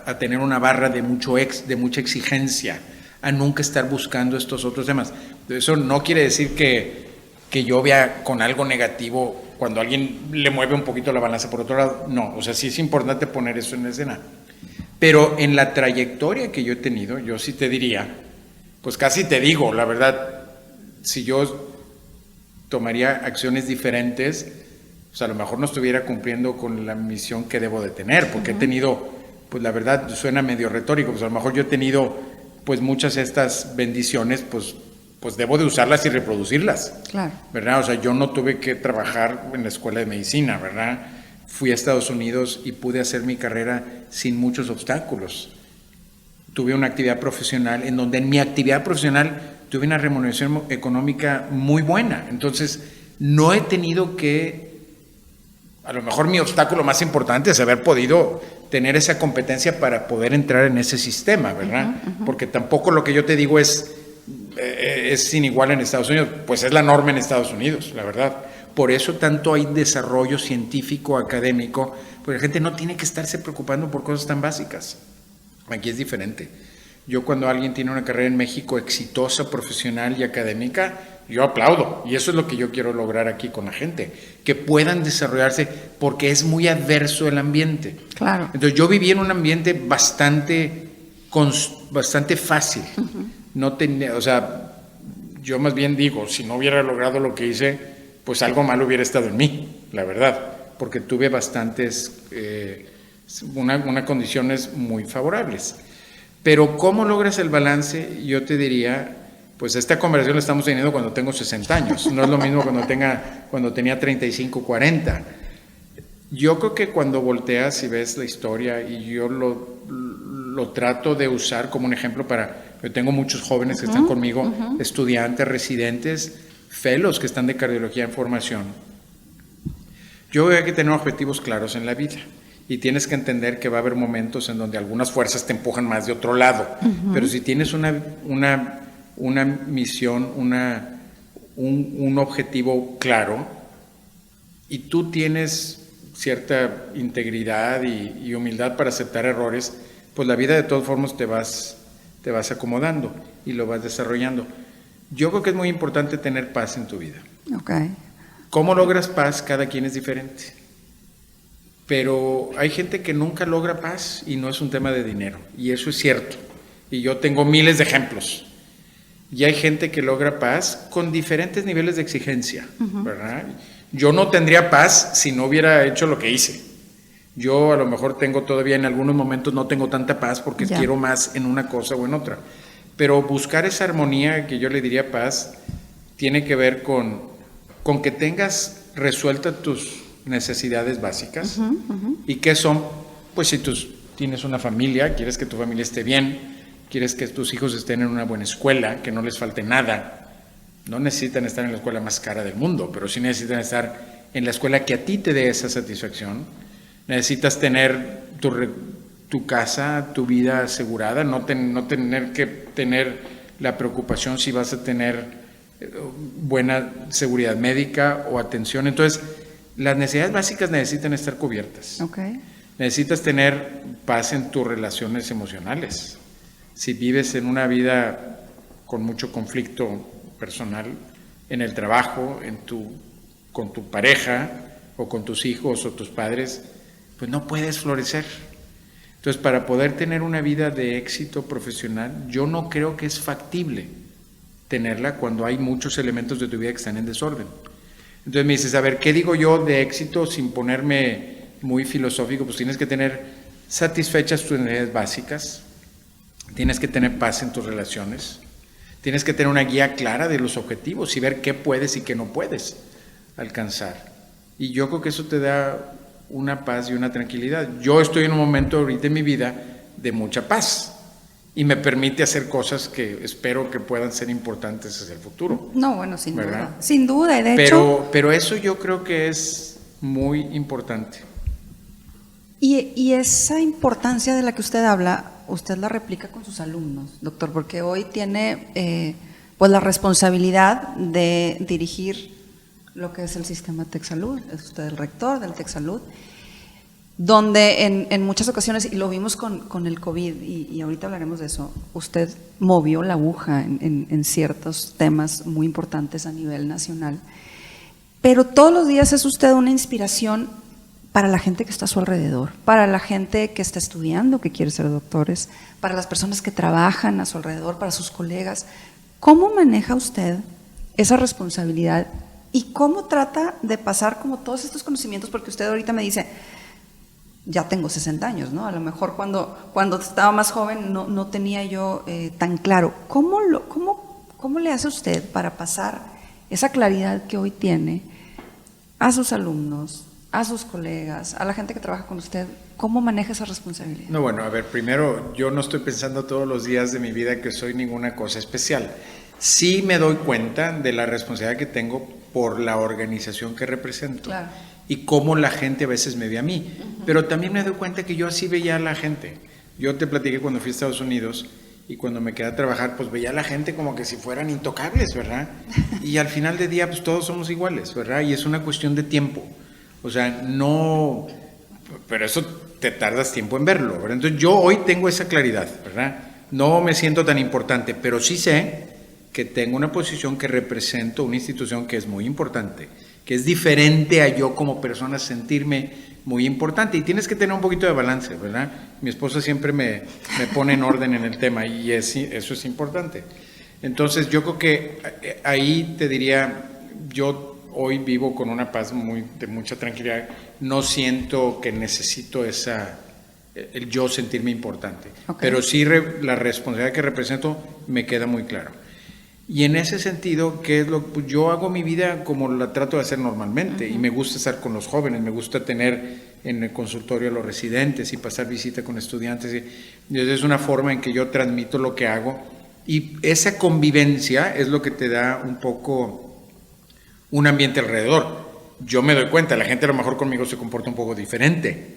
a tener una barra de mucha exigencia, a nunca estar buscando estos otros temas. Eso no quiere decir que yo vea con algo negativo cuando alguien le mueve un poquito la balanza por otro lado. No, o sea, sí es importante poner eso en escena. Pero en la trayectoria que yo he tenido, yo sí te diría, pues casi te digo, la verdad, si yo tomaría acciones diferentes, pues a lo mejor no estuviera cumpliendo con la misión que debo de tener, porque he tenido, pues la verdad suena medio retórico, pues a lo mejor yo he tenido pues muchas de estas bendiciones, pues debo de usarlas y reproducirlas. Claro. ¿Verdad? O sea, yo no tuve que trabajar en la escuela de medicina, ¿verdad? Fui a Estados Unidos y pude hacer mi carrera sin muchos obstáculos. Tuve una actividad profesional en donde en mi actividad profesional tuve una remuneración económica muy buena. Entonces, no he tenido que, a lo mejor mi obstáculo más importante es haber podido tener esa competencia para poder entrar en ese sistema, ¿verdad? Porque tampoco lo que yo te digo es sin igual en Estados Unidos, pues es la norma en Estados Unidos, la verdad. Por eso tanto hay desarrollo científico, académico, porque la gente no tiene que estarse preocupando por cosas tan básicas. Aquí es diferente. Yo cuando alguien tiene una carrera en México exitosa, profesional y académica, yo aplaudo. Y eso es lo que yo quiero lograr aquí con la gente, que puedan desarrollarse, porque es muy adverso el ambiente. Claro. Entonces yo viví en un ambiente bastante fácil. No tenía, o sea, yo más bien digo, si no hubiera logrado lo que hice, pues algo malo hubiera estado en mí, la verdad, porque tuve unas condiciones muy favorables. Pero ¿cómo logras el balance? Yo te diría, pues esta conversación la estamos teniendo cuando tengo 60 años, no es lo mismo cuando tenía 35, 40. Yo creo que cuando volteas y ves la historia, y yo lo trato de usar como un ejemplo yo tengo muchos jóvenes que están conmigo, estudiantes, residentes, fellows que están de cardiología en formación. Yo veo que tener objetivos claros en la vida. Y tienes que entender que va a haber momentos en donde algunas fuerzas te empujan más de otro lado. Pero si tienes una misión, un objetivo claro, y tú tienes cierta integridad y humildad para aceptar errores, pues la vida de todas formas te vas acomodando y lo vas desarrollando. Yo creo que es muy importante tener paz en tu vida. Okay. ¿Cómo logras paz? Cada quien es diferente. Pero hay gente que nunca logra paz y no es un tema de dinero, y eso es cierto, y yo tengo miles de ejemplos. Y hay gente que logra paz con diferentes niveles de exigencia, ¿verdad? Yo no tendría paz si no hubiera hecho lo que hice. Yo a lo mejor todavía en algunos momentos no tengo tanta paz porque quiero más en una cosa o en otra. Pero buscar esa armonía, que yo le diría paz, tiene que ver con que tengas resueltas tus necesidades básicas. ¿Y qué son? Pues si tú tienes una familia, quieres que tu familia esté bien, quieres que tus hijos estén en una buena escuela, que no les falte nada. No necesitan estar en la escuela más cara del mundo, pero sí necesitan estar en la escuela que a ti te dé esa satisfacción. Necesitas tener tu casa, tu vida asegurada, no tener que tener la preocupación si vas a tener buena seguridad médica o atención. Entonces, las necesidades básicas necesitan estar cubiertas. Okay. Necesitas tener paz en tus relaciones emocionales. Si vives en una vida con mucho conflicto personal, en el trabajo, con tu pareja o con tus hijos o tus padres, pues no puedes florecer. Entonces, para poder tener una vida de éxito profesional, yo no creo que es factible tenerla cuando hay muchos elementos de tu vida que están en desorden. Entonces me dices, a ver, ¿qué digo yo de éxito sin ponerme muy filosófico? Pues tienes que tener satisfechas tus necesidades básicas, tienes que tener paz en tus relaciones, tienes que tener una guía clara de los objetivos y ver qué puedes y qué no puedes alcanzar. Y yo creo que eso te da una paz y una tranquilidad. Yo estoy en un momento ahorita en mi vida de mucha paz y me permite hacer cosas que espero que puedan ser importantes hacia el futuro. No, bueno, sin ¿verdad? duda. Sin duda, y de hecho... Pero eso yo creo que es muy importante. Y esa importancia de la que usted habla, usted la replica con sus alumnos, doctor, porque hoy tiene pues la responsabilidad de dirigir lo que es el sistema TecSalud. Es usted el rector del TecSalud, donde en muchas ocasiones, y lo vimos con el COVID, y ahorita hablaremos de eso, usted movió la aguja en ciertos temas muy importantes a nivel nacional, pero todos los días es usted una inspiración para la gente que está a su alrededor, para la gente que está estudiando, que quiere ser doctores, para las personas que trabajan a su alrededor, para sus colegas. ¿Cómo maneja usted esa responsabilidad y cómo trata de pasar como todos estos conocimientos? Porque usted ahorita me dice, ya tengo 60 años, ¿no? A lo mejor cuando estaba más joven no tenía yo tan claro. ¿Cómo le hace usted para pasar esa claridad que hoy tiene a sus alumnos, a sus colegas, a la gente que trabaja con usted? ¿Cómo maneja esa responsabilidad? No, bueno, a ver, primero, yo no estoy pensando todos los días de mi vida que soy ninguna cosa especial. Sí me doy cuenta de la responsabilidad que tengo por la organización que represento. Claro. Y cómo la gente a veces me ve a mí. Pero también me doy cuenta que yo así veía a la gente. Yo te platiqué cuando fui a Estados Unidos y cuando me quedé a trabajar, pues veía a la gente como que si fueran intocables, ¿verdad? Y al final del día, pues todos somos iguales, ¿verdad? Y es una cuestión de tiempo. O sea, no... Pero eso te tardas tiempo en verlo, ¿verdad? Entonces yo hoy tengo esa claridad, ¿verdad? No me siento tan importante, pero sí sé que tengo una posición que represento una institución que es muy importante, que es diferente a yo como persona sentirme muy importante, y tienes que tener un poquito de balance, ¿verdad? Mi esposa siempre me pone en orden en el tema y eso es importante. Entonces yo creo que ahí te diría, yo hoy vivo con una paz de mucha tranquilidad, no siento que necesito el yo sentirme importante, okay. Pero sí la responsabilidad que represento me queda muy claro. Y en ese sentido, pues yo hago mi vida como la trato de hacer normalmente, y me gusta estar con los jóvenes, me gusta tener en el consultorio a los residentes y pasar visita con estudiantes, y es una forma en que yo transmito lo que hago, y esa convivencia es lo que te da un poco un ambiente alrededor. Yo me doy cuenta, la gente a lo mejor conmigo se comporta un poco diferente,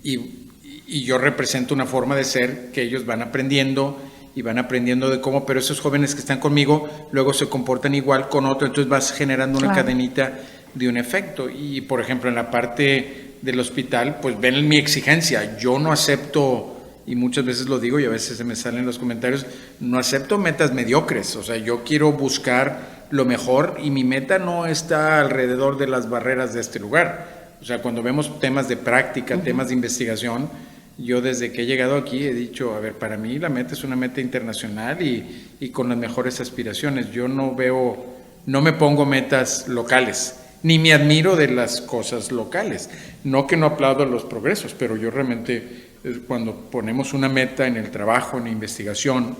y yo represento una forma de ser que ellos van aprendiendo de cómo, pero esos jóvenes que están conmigo luego se comportan igual con otro, entonces vas generando una cadenita de un efecto. Y por ejemplo en la parte del hospital, pues ven mi exigencia, yo no acepto, y muchas veces lo digo y a veces se me salen los comentarios, no acepto metas mediocres, o sea, yo quiero buscar lo mejor y mi meta no está alrededor de las barreras de este lugar. O sea, cuando vemos temas de práctica, temas de investigación, yo desde que he llegado aquí he dicho, a ver, para mí la meta es una meta internacional y con las mejores aspiraciones. Yo no me pongo metas locales, ni me admiro de las cosas locales. No que no aplaudo los progresos, pero yo realmente cuando ponemos una meta en el trabajo, en investigación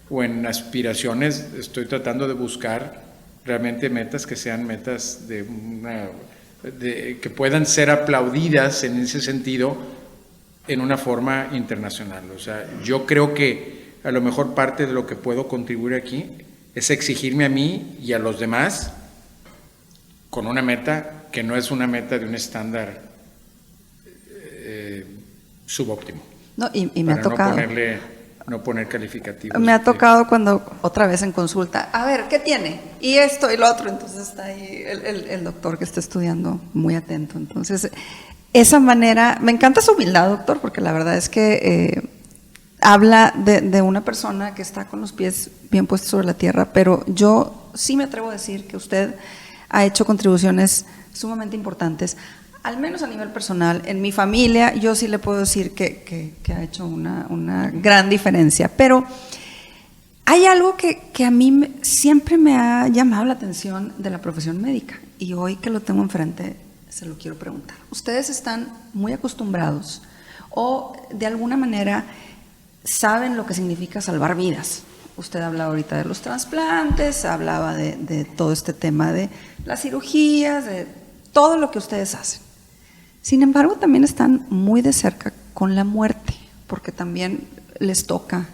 o en aspiraciones, estoy tratando de buscar realmente metas que sean metas que puedan ser aplaudidas en ese sentido, en una forma internacional. O sea, yo creo que a lo mejor parte de lo que puedo contribuir aquí es exigirme a mí y a los demás con una meta que no es una meta de un estándar subóptimo. No, y me ha tocado. No poner calificativos. Me ha tocado cuando, otra vez en consulta, a ver, ¿qué tiene? Y esto y lo otro. Entonces está ahí el doctor que está estudiando muy atento. Entonces, esa manera, me encanta su humildad, doctor, porque la verdad es que habla de una persona que está con los pies bien puestos sobre la tierra, pero yo sí me atrevo a decir que usted ha hecho contribuciones sumamente importantes, al menos a nivel personal. En mi familia yo sí le puedo decir que ha hecho una gran diferencia, pero hay algo que a mí siempre me ha llamado la atención de la profesión médica, y hoy que lo tengo enfrente se lo quiero preguntar. Ustedes están muy acostumbrados o de alguna manera saben lo que significa salvar vidas. Usted hablaba ahorita de los trasplantes, hablaba de todo este tema de las cirugías, de todo lo que ustedes hacen. Sin embargo, también están muy de cerca con la muerte, porque también les toca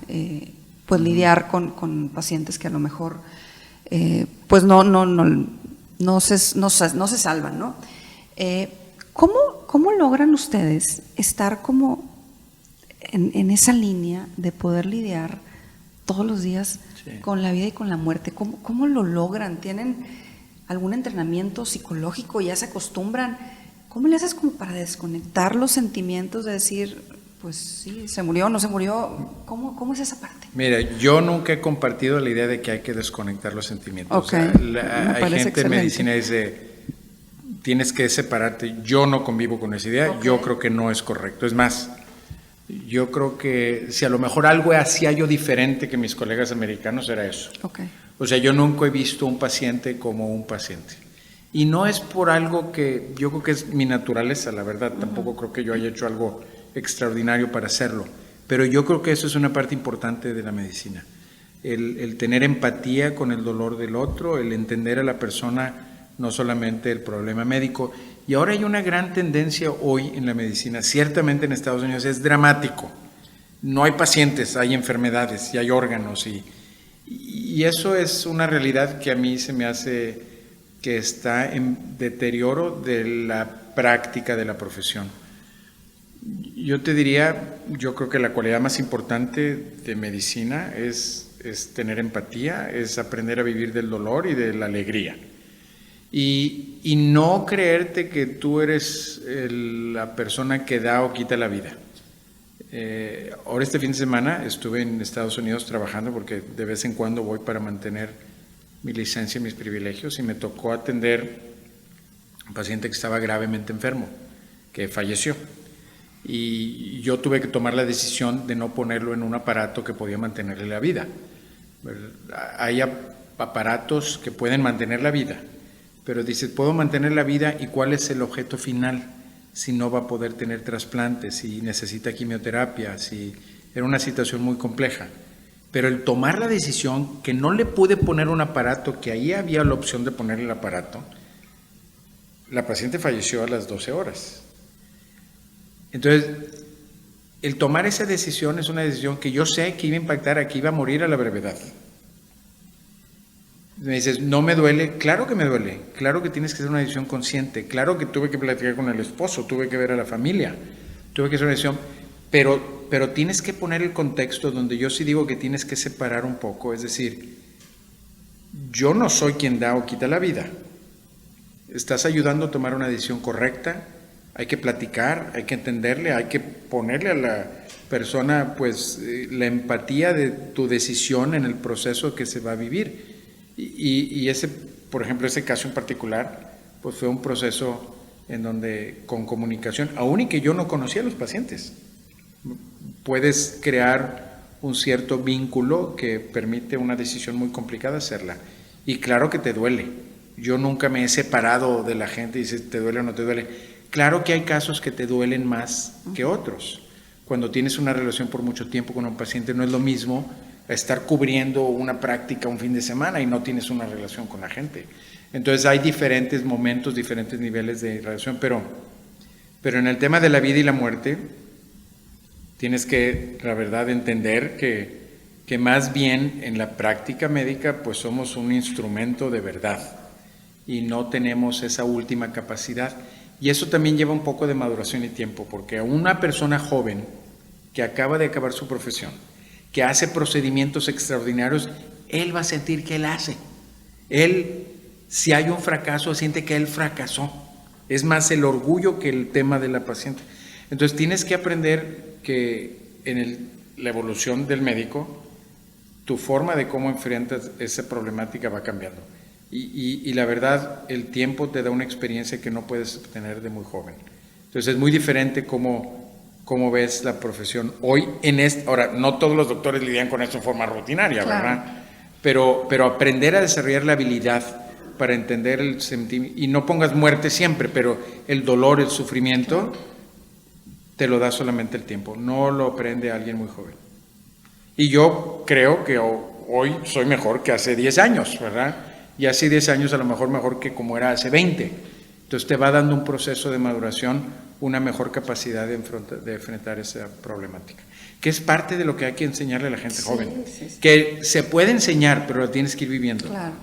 pues lidiar con pacientes que a lo mejor pues no se salvan, ¿no? ¿Cómo logran ustedes estar como en esa línea de poder lidiar todos los días con la vida y con la muerte? ¿Cómo lo logran? ¿Tienen algún entrenamiento psicológico? ¿Ya se acostumbran? ¿Cómo le haces como para desconectar los sentimientos de decir, pues sí, se murió, no se murió? ¿Cómo es esa parte? Mira, yo nunca he compartido la idea de que hay que desconectar los sentimientos. Okay. O sea, hay gente en medicina que dice, tienes que separarte. Yo no convivo con esa idea. Yo creo que no es correcto. Es más, yo creo que si a lo mejor algo hacía yo diferente que mis colegas americanos era eso. O sea, yo nunca he visto un paciente como un paciente. Y no es por algo que yo creo que es mi naturaleza, la verdad. Tampoco creo que yo haya hecho algo extraordinario para hacerlo. Pero yo creo que eso es una parte importante de la medicina. El tener empatía con el dolor del otro, el entender a la persona, no solamente el problema médico. Y ahora hay una gran tendencia hoy en la medicina, ciertamente en Estados Unidos es dramático. No hay pacientes, hay enfermedades y hay órganos. Y eso es una realidad que a mí se me hace que está en deterioro de la práctica de la profesión. Yo te diría, yo creo que la cualidad más importante de medicina es tener empatía, es aprender a vivir del dolor y de la alegría. Y no creerte que tú eres la persona que da o quita la vida. Ahora este fin de semana estuve en Estados Unidos trabajando porque de vez en cuando voy para mantener mi licencia y mis privilegios, y me tocó atender a un paciente que estaba gravemente enfermo, que falleció. Y yo tuve que tomar la decisión de no ponerlo en un aparato que podía mantenerle la vida. Hay aparatos que pueden mantener la vida, pero dices, puedo mantener la vida, ¿y cuál es el objeto final? Si no va a poder tener trasplantes, si necesita quimioterapia, si era una situación muy compleja. Pero el tomar la decisión que no le pude poner un aparato, que ahí había la opción de ponerle el aparato, la paciente falleció a las 12 horas. Entonces, el tomar esa decisión es una decisión que yo sé que iba a impactar, que iba a morir a la brevedad. Me dices, ¿no me duele? Claro que me duele, claro que tienes que hacer una decisión consciente, claro que tuve que platicar con el esposo, tuve que ver a la familia, tuve que hacer una decisión, pero tienes que poner el contexto donde yo sí digo que tienes que separar un poco, es decir, yo no soy quien da o quita la vida, estás ayudando a tomar una decisión correcta, hay que platicar, hay que entenderle, hay que ponerle a la persona pues la empatía de tu decisión en el proceso que se va a vivir. Y ese, por ejemplo, ese caso en particular, pues fue un proceso en donde con comunicación, aún y que yo no conocía a los pacientes, puedes crear un cierto vínculo que permite una decisión muy complicada hacerla. Y claro que te duele. Yo nunca me he separado de la gente y dice, ¿te duele o no te duele? Claro que hay casos que te duelen más que otros. Cuando tienes una relación por mucho tiempo con un paciente, no es lo mismo estar cubriendo una práctica un fin de semana y no tienes una relación con la gente. Entonces hay diferentes momentos, diferentes niveles de relación, pero en el tema de la vida y la muerte, tienes que, la verdad, entender que que más bien en la práctica médica pues somos un instrumento de verdad y no tenemos esa última capacidad. Y eso también lleva un poco de maduración y tiempo, porque a una persona joven que acaba de acabar su profesión, que hace procedimientos extraordinarios, él va a sentir que él hace. Él, si hay un fracaso, siente que él fracasó. Es más el orgullo que el tema de la paciente. Entonces tienes que aprender que en la evolución del médico, tu forma de cómo enfrentas esa problemática va cambiando. Y la verdad, el tiempo te da una experiencia que no puedes tener de muy joven. Entonces es muy diferente cómo ves la profesión hoy en ahora, no todos los doctores lidian con esto en forma rutinaria, claro, ¿verdad? Pero aprender a desarrollar la habilidad para entender el sentimiento, y no pongas muerte siempre, pero el dolor, el sufrimiento, te lo da solamente el tiempo, no lo aprende alguien muy joven. Y yo creo que hoy soy mejor que hace 10 años, ¿verdad? Y hace 10 años a lo mejor que como era hace 20. Entonces te va dando un proceso de maduración, una mejor capacidad de enfrentar esa problemática, que es parte de lo que hay que enseñarle a la gente joven, que se puede enseñar, pero lo tienes que ir viviendo. Claro.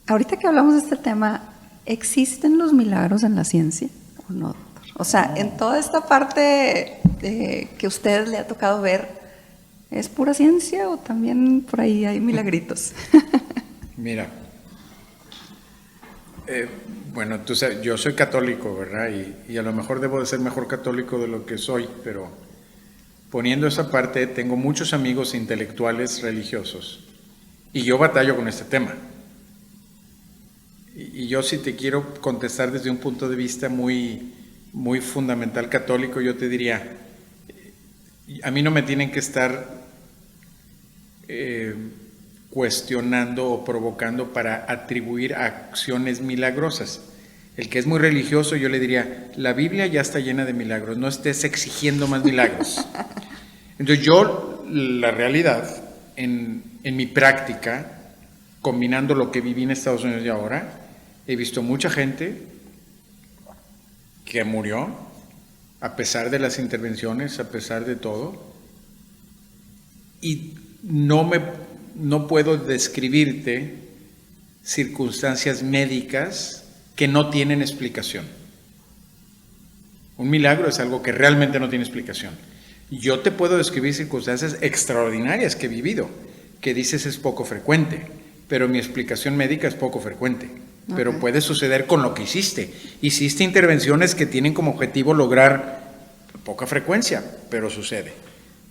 Ahorita que hablamos de este tema, ¿existen los milagros en la ciencia o no, doctor? O sea, en toda esta parte que a usted le ha tocado ver, ¿es pura ciencia o también por ahí hay milagritos? Mira, bueno, tú sabes, yo soy católico, ¿verdad? Y a lo mejor debo de ser mejor católico de lo que soy, pero poniendo esa parte, tengo muchos amigos intelectuales religiosos y yo batallo con este tema. Y yo, si te quiero contestar desde un punto de vista muy, muy fundamental católico, yo te diría, a mí no me tienen que estar cuestionando o provocando para atribuir acciones milagrosas. El que es muy religioso, yo le diría, la Biblia ya está llena de milagros, no estés exigiendo más milagros. Entonces yo, la realidad, en mi práctica, combinando lo que viví en Estados Unidos y ahora, he visto mucha gente que murió a pesar de las intervenciones, a pesar de todo, y no puedo describirte circunstancias médicas que no tienen explicación. Un milagro es algo que realmente no tiene explicación. Yo te puedo describir circunstancias extraordinarias que he vivido, que dices es poco frecuente, pero mi explicación médica es poco frecuente. Okay. Pero puede suceder con lo que hiciste. Hiciste intervenciones que tienen como objetivo lograr poca frecuencia, pero sucede.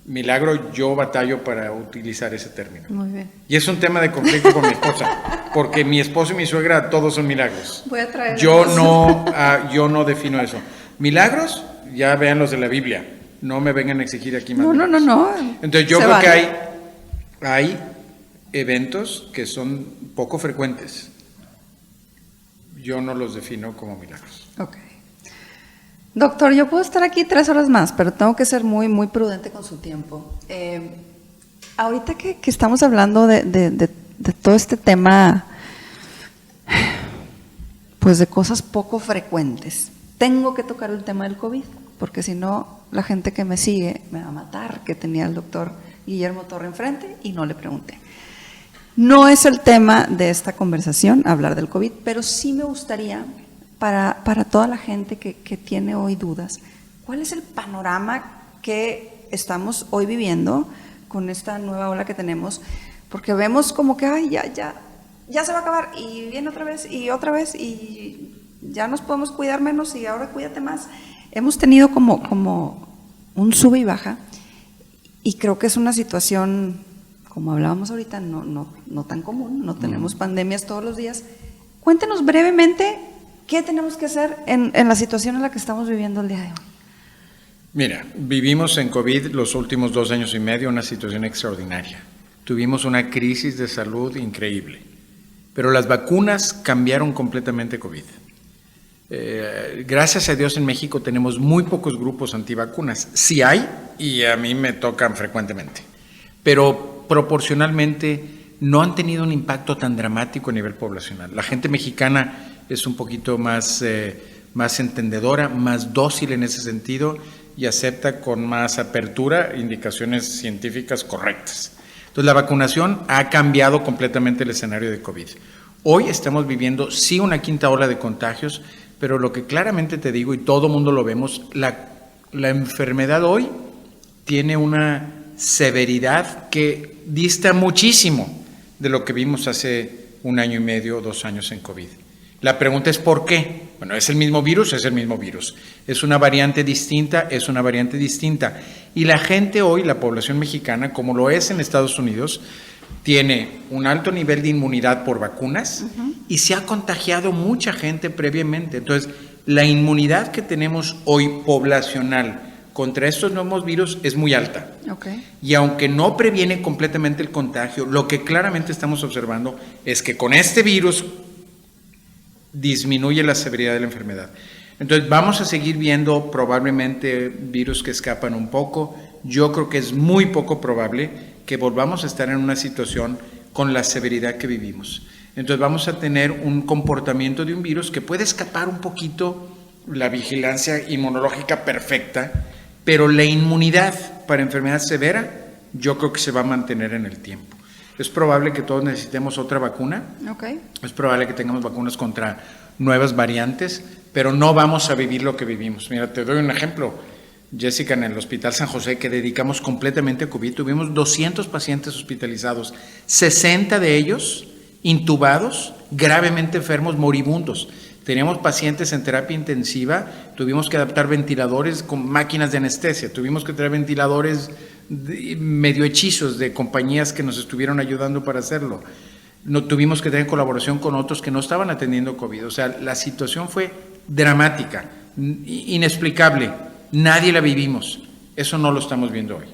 Milagro, yo batallo para utilizar ese término. Muy bien. Y es un tema de conflicto con mi esposa, porque mi esposo y mi suegra todos son milagros. Voy a traer yo no defino eso. Milagros, ya vean los de la Biblia. No me vengan a exigir aquí más. No. Entonces yo creo que hay eventos que son poco frecuentes. Yo no los defino como milagros. Ok. Doctor, yo puedo estar aquí 3 horas más, pero tengo que ser muy, muy prudente con su tiempo. Ahorita que estamos hablando de todo este tema, pues de cosas poco frecuentes, tengo que tocar el tema del COVID, porque si no, la gente que me sigue me va a matar, que tenía el doctor Guillermo Torre enfrente y no le pregunté. No es el tema de esta conversación, hablar del COVID, pero sí me gustaría, para toda la gente que tiene hoy dudas, ¿cuál es el panorama que estamos hoy viviendo con esta nueva ola que tenemos? Porque vemos como que, ay, ya se va a acabar, y viene otra vez, y ya nos podemos cuidar menos, y ahora cuídate más. Hemos tenido como un sube y baja, y creo que es una situación, como hablábamos ahorita, no tan común, no tenemos pandemias todos los días. Cuéntenos brevemente qué tenemos que hacer en la situación en la que estamos viviendo el día de hoy. Mira, vivimos en COVID los últimos 2 años y medio una situación extraordinaria. Tuvimos una crisis de salud increíble, pero las vacunas cambiaron completamente COVID. Gracias a Dios en México tenemos muy pocos grupos antivacunas. Sí hay, y a mí me tocan frecuentemente, pero proporcionalmente no han tenido un impacto tan dramático a nivel poblacional. La gente mexicana es un poquito más entendedora, más dócil en ese sentido y acepta con más apertura indicaciones científicas correctas. Entonces la vacunación ha cambiado completamente el escenario de COVID. Hoy estamos viviendo sí una quinta ola de contagios, pero lo que claramente te digo y todo mundo lo vemos, la enfermedad hoy tiene una severidad que dista muchísimo de lo que vimos hace 1 año y medio o 2 años en COVID. La pregunta es ¿por qué? Bueno, es el mismo virus, es el mismo virus. Es una variante distinta, es una variante distinta. Y la gente hoy, la población mexicana, como lo es en Estados Unidos, tiene un alto nivel de inmunidad por vacunas y se ha contagiado mucha gente previamente. Entonces, la inmunidad que tenemos hoy poblacional contra estos nuevos virus es muy alta. Okay. Y aunque no previene completamente el contagio, lo que claramente estamos observando es que con este virus disminuye la severidad de la enfermedad. Entonces vamos a seguir viendo probablemente virus que escapan un poco. Yo creo que es muy poco probable que volvamos a estar en una situación con la severidad que vivimos. Entonces vamos a tener un comportamiento de un virus que puede escapar un poquito la vigilancia inmunológica perfecta, pero la inmunidad para enfermedad severa yo creo que se va a mantener en el tiempo. Es probable que todos necesitemos otra vacuna. Okay. Es probable que tengamos vacunas contra nuevas variantes, pero no vamos a vivir lo que vivimos. Mira, te doy un ejemplo. Jessica, en el Hospital San José, que dedicamos completamente a COVID, tuvimos 200 pacientes hospitalizados, 60 de ellos intubados, gravemente enfermos, moribundos. Teníamos pacientes en terapia intensiva, tuvimos que adaptar ventiladores con máquinas de anestesia, tuvimos que traer ventiladores medio hechizos de compañías que nos estuvieron ayudando para hacerlo. No, tuvimos que tener colaboración con otros que no estaban atendiendo COVID. O sea, la situación fue dramática, inexplicable, nadie la vivimos. Eso no lo estamos viendo hoy.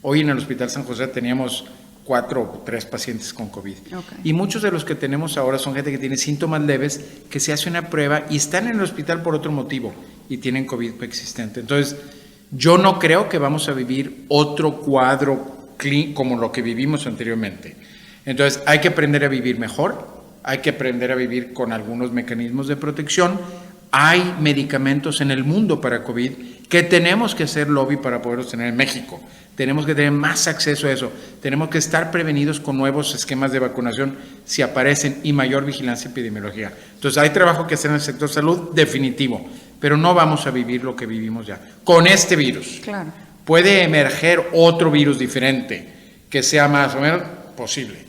Hoy en el Hospital San José teníamos 4 o 3 pacientes con COVID. Okay. Y muchos de los que tenemos ahora son gente que tiene síntomas leves, que se hace una prueba y están en el hospital por otro motivo y tienen COVID preexistente. Entonces, yo no creo que vamos a vivir otro cuadro como lo que vivimos anteriormente. Entonces, hay que aprender a vivir mejor, hay que aprender a vivir con algunos mecanismos de protección. Hay medicamentos en el mundo para COVID que tenemos que hacer lobby para poderlos tener en México. Tenemos que tener más acceso a eso. Tenemos que estar prevenidos con nuevos esquemas de vacunación si aparecen y mayor vigilancia epidemiológica. Entonces, hay trabajo que hacer en el sector salud, definitivo, pero no vamos a vivir lo que vivimos ya. Con este virus. Claro. Puede emerger otro virus diferente que sea más o menos posible.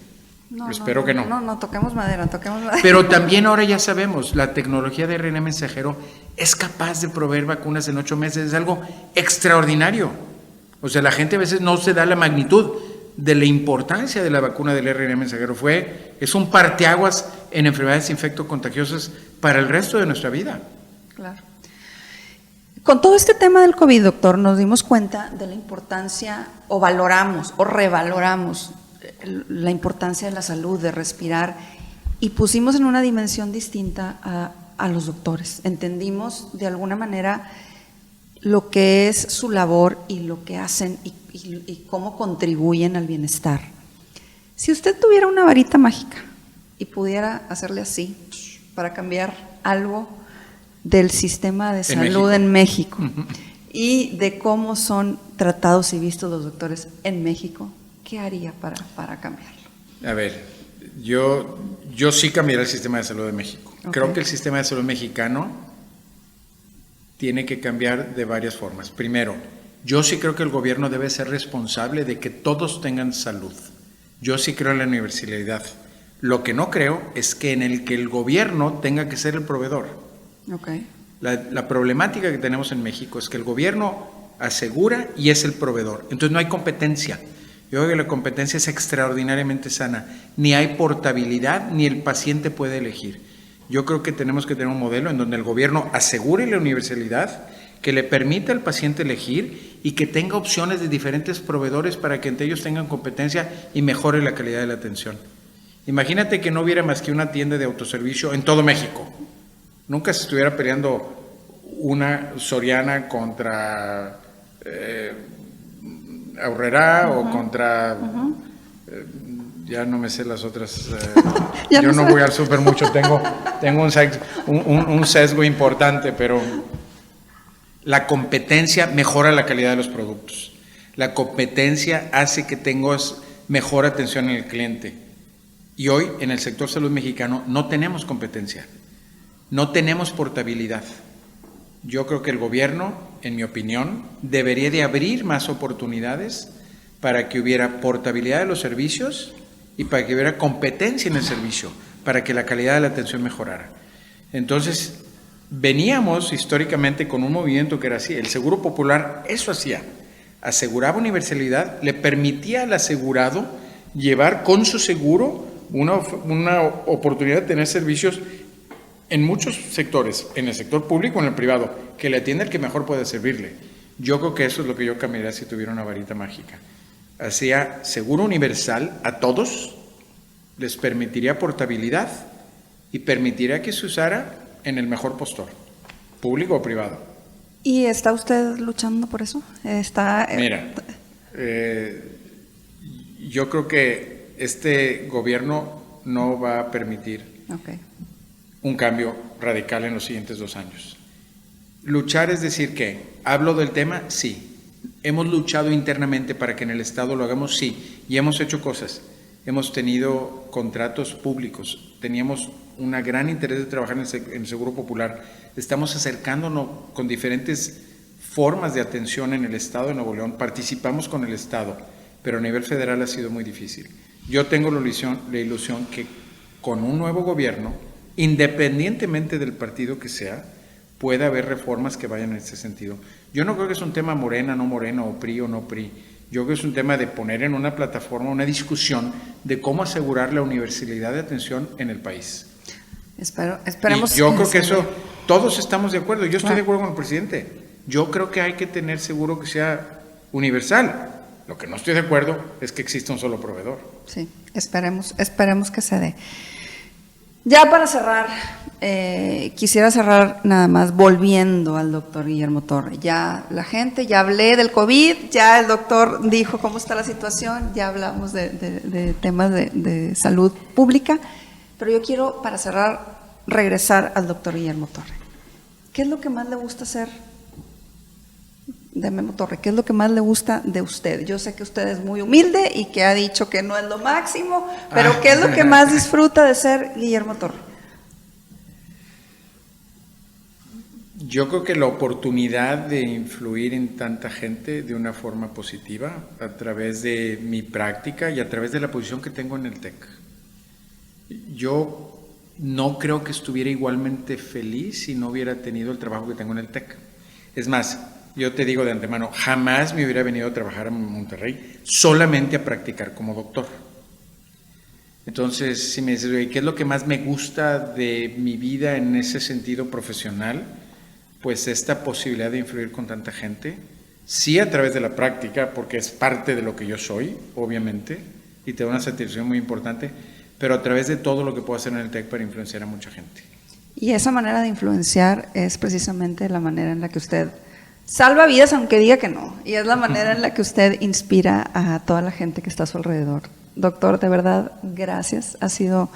Espero que no. No, toquemos madera. Pero también ahora ya sabemos, la tecnología de ARN mensajero es capaz de proveer vacunas en 8 meses. Es algo extraordinario. O sea, la gente a veces no se da la magnitud de la importancia de la vacuna del ARN mensajero. Es un parteaguas en enfermedades infectocontagiosas para el resto de nuestra vida. Claro. Con todo este tema del COVID, doctor, nos dimos cuenta de la importancia, o valoramos, o revaloramos la importancia de la salud, de respirar, y pusimos en una dimensión distinta a los doctores. Entendimos de alguna manera lo que es su labor y lo que hacen y cómo contribuyen al bienestar. Si usted tuviera una varita mágica y pudiera hacerle así para cambiar algo del sistema de salud en México y de cómo son tratados y vistos los doctores en México, ¿qué haría para cambiarlo? A ver, yo sí cambiaría el sistema de salud de México. Okay. Creo que el sistema de salud mexicano tiene que cambiar de varias formas. Primero, yo sí creo que el gobierno debe ser responsable de que todos tengan salud. Yo sí creo en la universalidad. Lo que no creo es que en el que el gobierno tenga que ser el proveedor. Okay. La problemática que tenemos en México es que el gobierno asegura y es el proveedor. Entonces no hay competencia. Yo creo que la competencia es extraordinariamente sana. Ni hay portabilidad, ni el paciente puede elegir. Yo creo que tenemos que tener un modelo en donde el gobierno asegure la universalidad, que le permita al paciente elegir y que tenga opciones de diferentes proveedores para que entre ellos tengan competencia y mejore la calidad de la atención. Imagínate que no hubiera más que una tienda de autoservicio en todo México. Nunca se estuviera peleando una Soriana contra Aurrerá o contra... ya no me sé las otras. Yo no voy al súper mucho, tengo un sesgo importante, pero la competencia mejora la calidad de los productos. La competencia hace que tengas mejor atención al cliente. Y hoy en el sector salud mexicano no tenemos competencia, no tenemos portabilidad. Yo creo que el gobierno, en mi opinión, debería de abrir más oportunidades para que hubiera portabilidad de los servicios y para que hubiera competencia en el servicio, para que la calidad de la atención mejorara. Entonces, veníamos históricamente con un movimiento que era así. El Seguro Popular eso hacía, aseguraba universalidad, le permitía al asegurado llevar con su seguro una oportunidad de tener servicios en muchos sectores, en el sector público, en el privado, que le atienda el que mejor puede servirle. Yo creo que eso es lo que yo cambiaría si tuviera una varita mágica. Hacía seguro universal a todos, les permitiría portabilidad y permitiría que se usara en el mejor postor, público o privado. ¿Y está usted luchando por eso? Mira, yo creo que este gobierno no va a permitir un cambio radical en los siguientes 2 años. Luchar es decir que, ¿hablo del tema? Sí. ¿Hemos luchado internamente para que en el Estado lo hagamos? Sí. Y hemos hecho cosas. Hemos tenido contratos públicos, teníamos un gran interés de trabajar en el Seguro Popular. Estamos acercándonos con diferentes formas de atención en el Estado de Nuevo León. Participamos con el Estado, pero a nivel federal ha sido muy difícil. Yo tengo la ilusión que con un nuevo gobierno, independientemente del partido que sea, pueda haber reformas que vayan en ese sentido. Yo no creo que es un tema Morena, no Morena, o PRI o no PRI. Yo creo que es un tema de poner en una plataforma una discusión de cómo asegurar la universalidad de atención en el país. Esperemos. Y yo creo que eso, todos estamos de acuerdo. Yo estoy de acuerdo con el presidente. Yo creo que hay que tener seguro que sea universal. Lo que no estoy de acuerdo es que exista un solo proveedor. Sí, esperemos que se dé. Ya para cerrar, quisiera cerrar nada más volviendo al doctor Guillermo Torre. Ya hablé del COVID, ya el doctor dijo cómo está la situación, ya hablamos de temas de salud pública, pero yo quiero, para cerrar, regresar al doctor Guillermo Torre. ¿Qué es lo que más le gusta hacer de Memo Torre? ¿Qué es lo que más le gusta de usted? Yo sé que usted es muy humilde y que ha dicho que no es lo máximo, pero ¿qué es lo que más disfruta de ser Guillermo Torre? Yo creo que la oportunidad de influir en tanta gente de una forma positiva a través de mi práctica y a través de la posición que tengo en el TEC. Yo no creo que estuviera igualmente feliz si no hubiera tenido el trabajo que tengo en el TEC. Es más, yo te digo de antemano, jamás me hubiera venido a trabajar a Monterrey solamente a practicar como doctor. Entonces, si me dices, oye, ¿qué es lo que más me gusta de mi vida en ese sentido profesional? Pues esta posibilidad de influir con tanta gente, sí a través de la práctica, porque es parte de lo que yo soy, obviamente, y te da una satisfacción muy importante, pero a través de todo lo que puedo hacer en el TEC para influenciar a mucha gente. Y esa manera de influenciar es precisamente la manera en la que usted salva vidas, aunque diga que no, y es la manera en la que usted inspira a toda la gente que está a su alrededor. Doctor, de verdad, gracias. Ha sido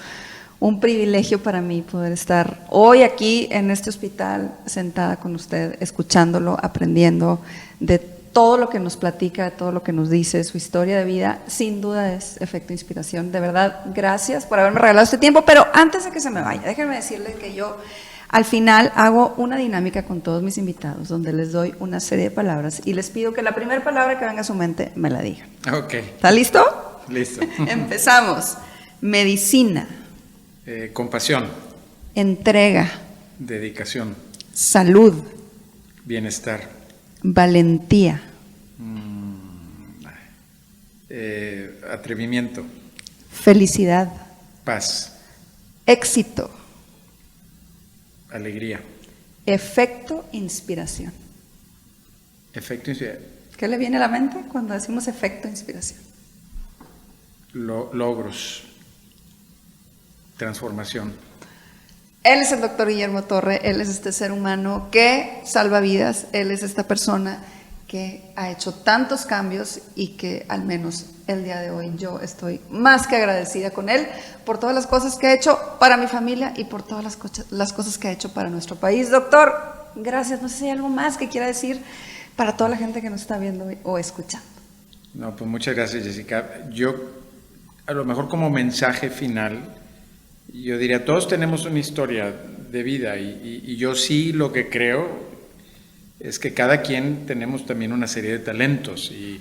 un privilegio para mí poder estar hoy aquí en este hospital, sentada con usted, escuchándolo, aprendiendo de todo lo que nos platica, de todo lo que nos dice, su historia de vida. Sin duda es efecto inspiración. De verdad, gracias por haberme regalado este tiempo, pero antes de que se me vaya, déjenme decirles que yo al final hago una dinámica con todos mis invitados, donde les doy una serie de palabras y les pido que la primera palabra que venga a su mente me la digan. Ok. ¿Está listo? Listo. Empezamos. Medicina. Compasión. Entrega. Dedicación. Salud. Bienestar. Valentía. Atrevimiento. Felicidad. Paz. Éxito. Alegría. Efecto inspiración. Efecto inspiración. ¿Qué le viene a la mente cuando decimos efecto inspiración? Logros. Transformación. Él es el doctor Guillermo Torre, él es este ser humano que salva vidas, él es esta persona que ha hecho tantos cambios y que al menos el día de hoy yo estoy más que agradecida con él por todas las cosas que ha hecho para mi familia y por todas las cosas que ha hecho para nuestro país. Doctor, gracias. No sé si hay algo más que quiera decir para toda la gente que nos está viendo o escuchando. No, pues muchas gracias, Jessica. Yo a lo mejor como mensaje final, yo diría, todos tenemos una historia de vida y yo sí lo que creo es que cada quien tenemos también una serie de talentos y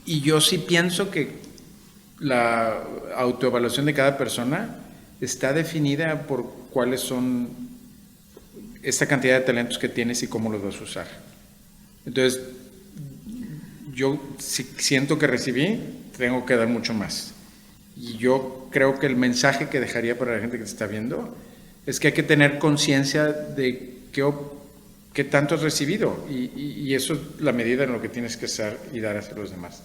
yo sí pienso que la autoevaluación de cada persona está definida por cuáles son esta cantidad de talentos que tienes y cómo los vas a usar. Entonces, yo siento que recibí, tengo que dar mucho más. Y yo creo que el mensaje que dejaría para la gente que te está viendo es que hay que tener conciencia de qué tanto has recibido y eso es la medida en lo que tienes que hacer y dar hacia los demás.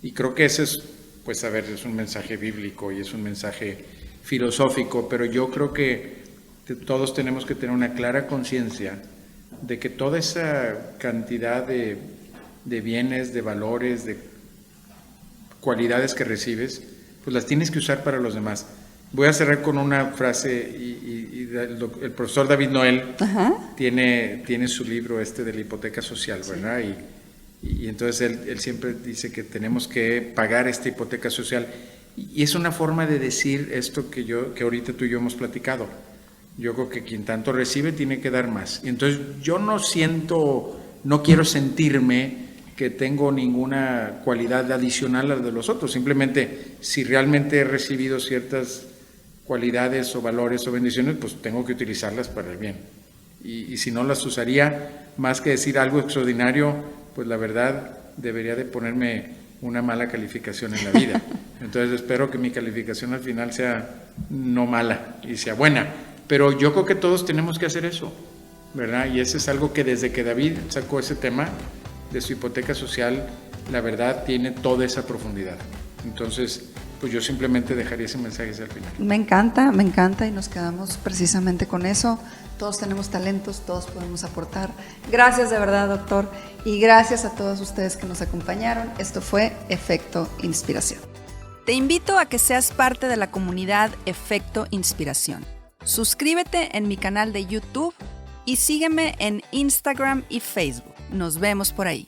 Y creo que ese es, pues a ver, es un mensaje bíblico y es un mensaje filosófico, pero yo creo que todos tenemos que tener una clara conciencia de que toda esa cantidad de bienes, de valores, de cualidades que recibes, pues las tienes que usar para los demás. Voy a cerrar con una frase y el profesor David Noel tiene su libro de la hipoteca social, ¿verdad? Y entonces él siempre dice que tenemos que pagar esta hipoteca social y es una forma de decir esto que ahorita tú y yo hemos platicado. Yo creo que quien tanto recibe tiene que dar más. Y entonces yo no quiero sentirme que tengo ninguna cualidad adicional a la de los otros. Simplemente, si realmente he recibido ciertas cualidades o valores o bendiciones, pues tengo que utilizarlas para el bien. Y si no las usaría, más que decir algo extraordinario, pues la verdad debería de ponerme una mala calificación en la vida. Entonces espero que mi calificación al final sea no mala y sea buena. Pero yo creo que todos tenemos que hacer eso, ¿verdad? Y eso es algo que desde que David sacó ese tema de su hipoteca social, la verdad tiene toda esa profundidad. Entonces, pues yo simplemente dejaría ese mensaje hacia el final. Me encanta y nos quedamos precisamente con eso. Todos tenemos talentos, todos podemos aportar. Gracias de verdad, doctor, y gracias a todos ustedes que nos acompañaron. Esto fue Efecto Inspiración. Te invito a que seas parte de la comunidad Efecto Inspiración. Suscríbete en mi canal de YouTube y sígueme en Instagram y Facebook. Nos vemos por ahí.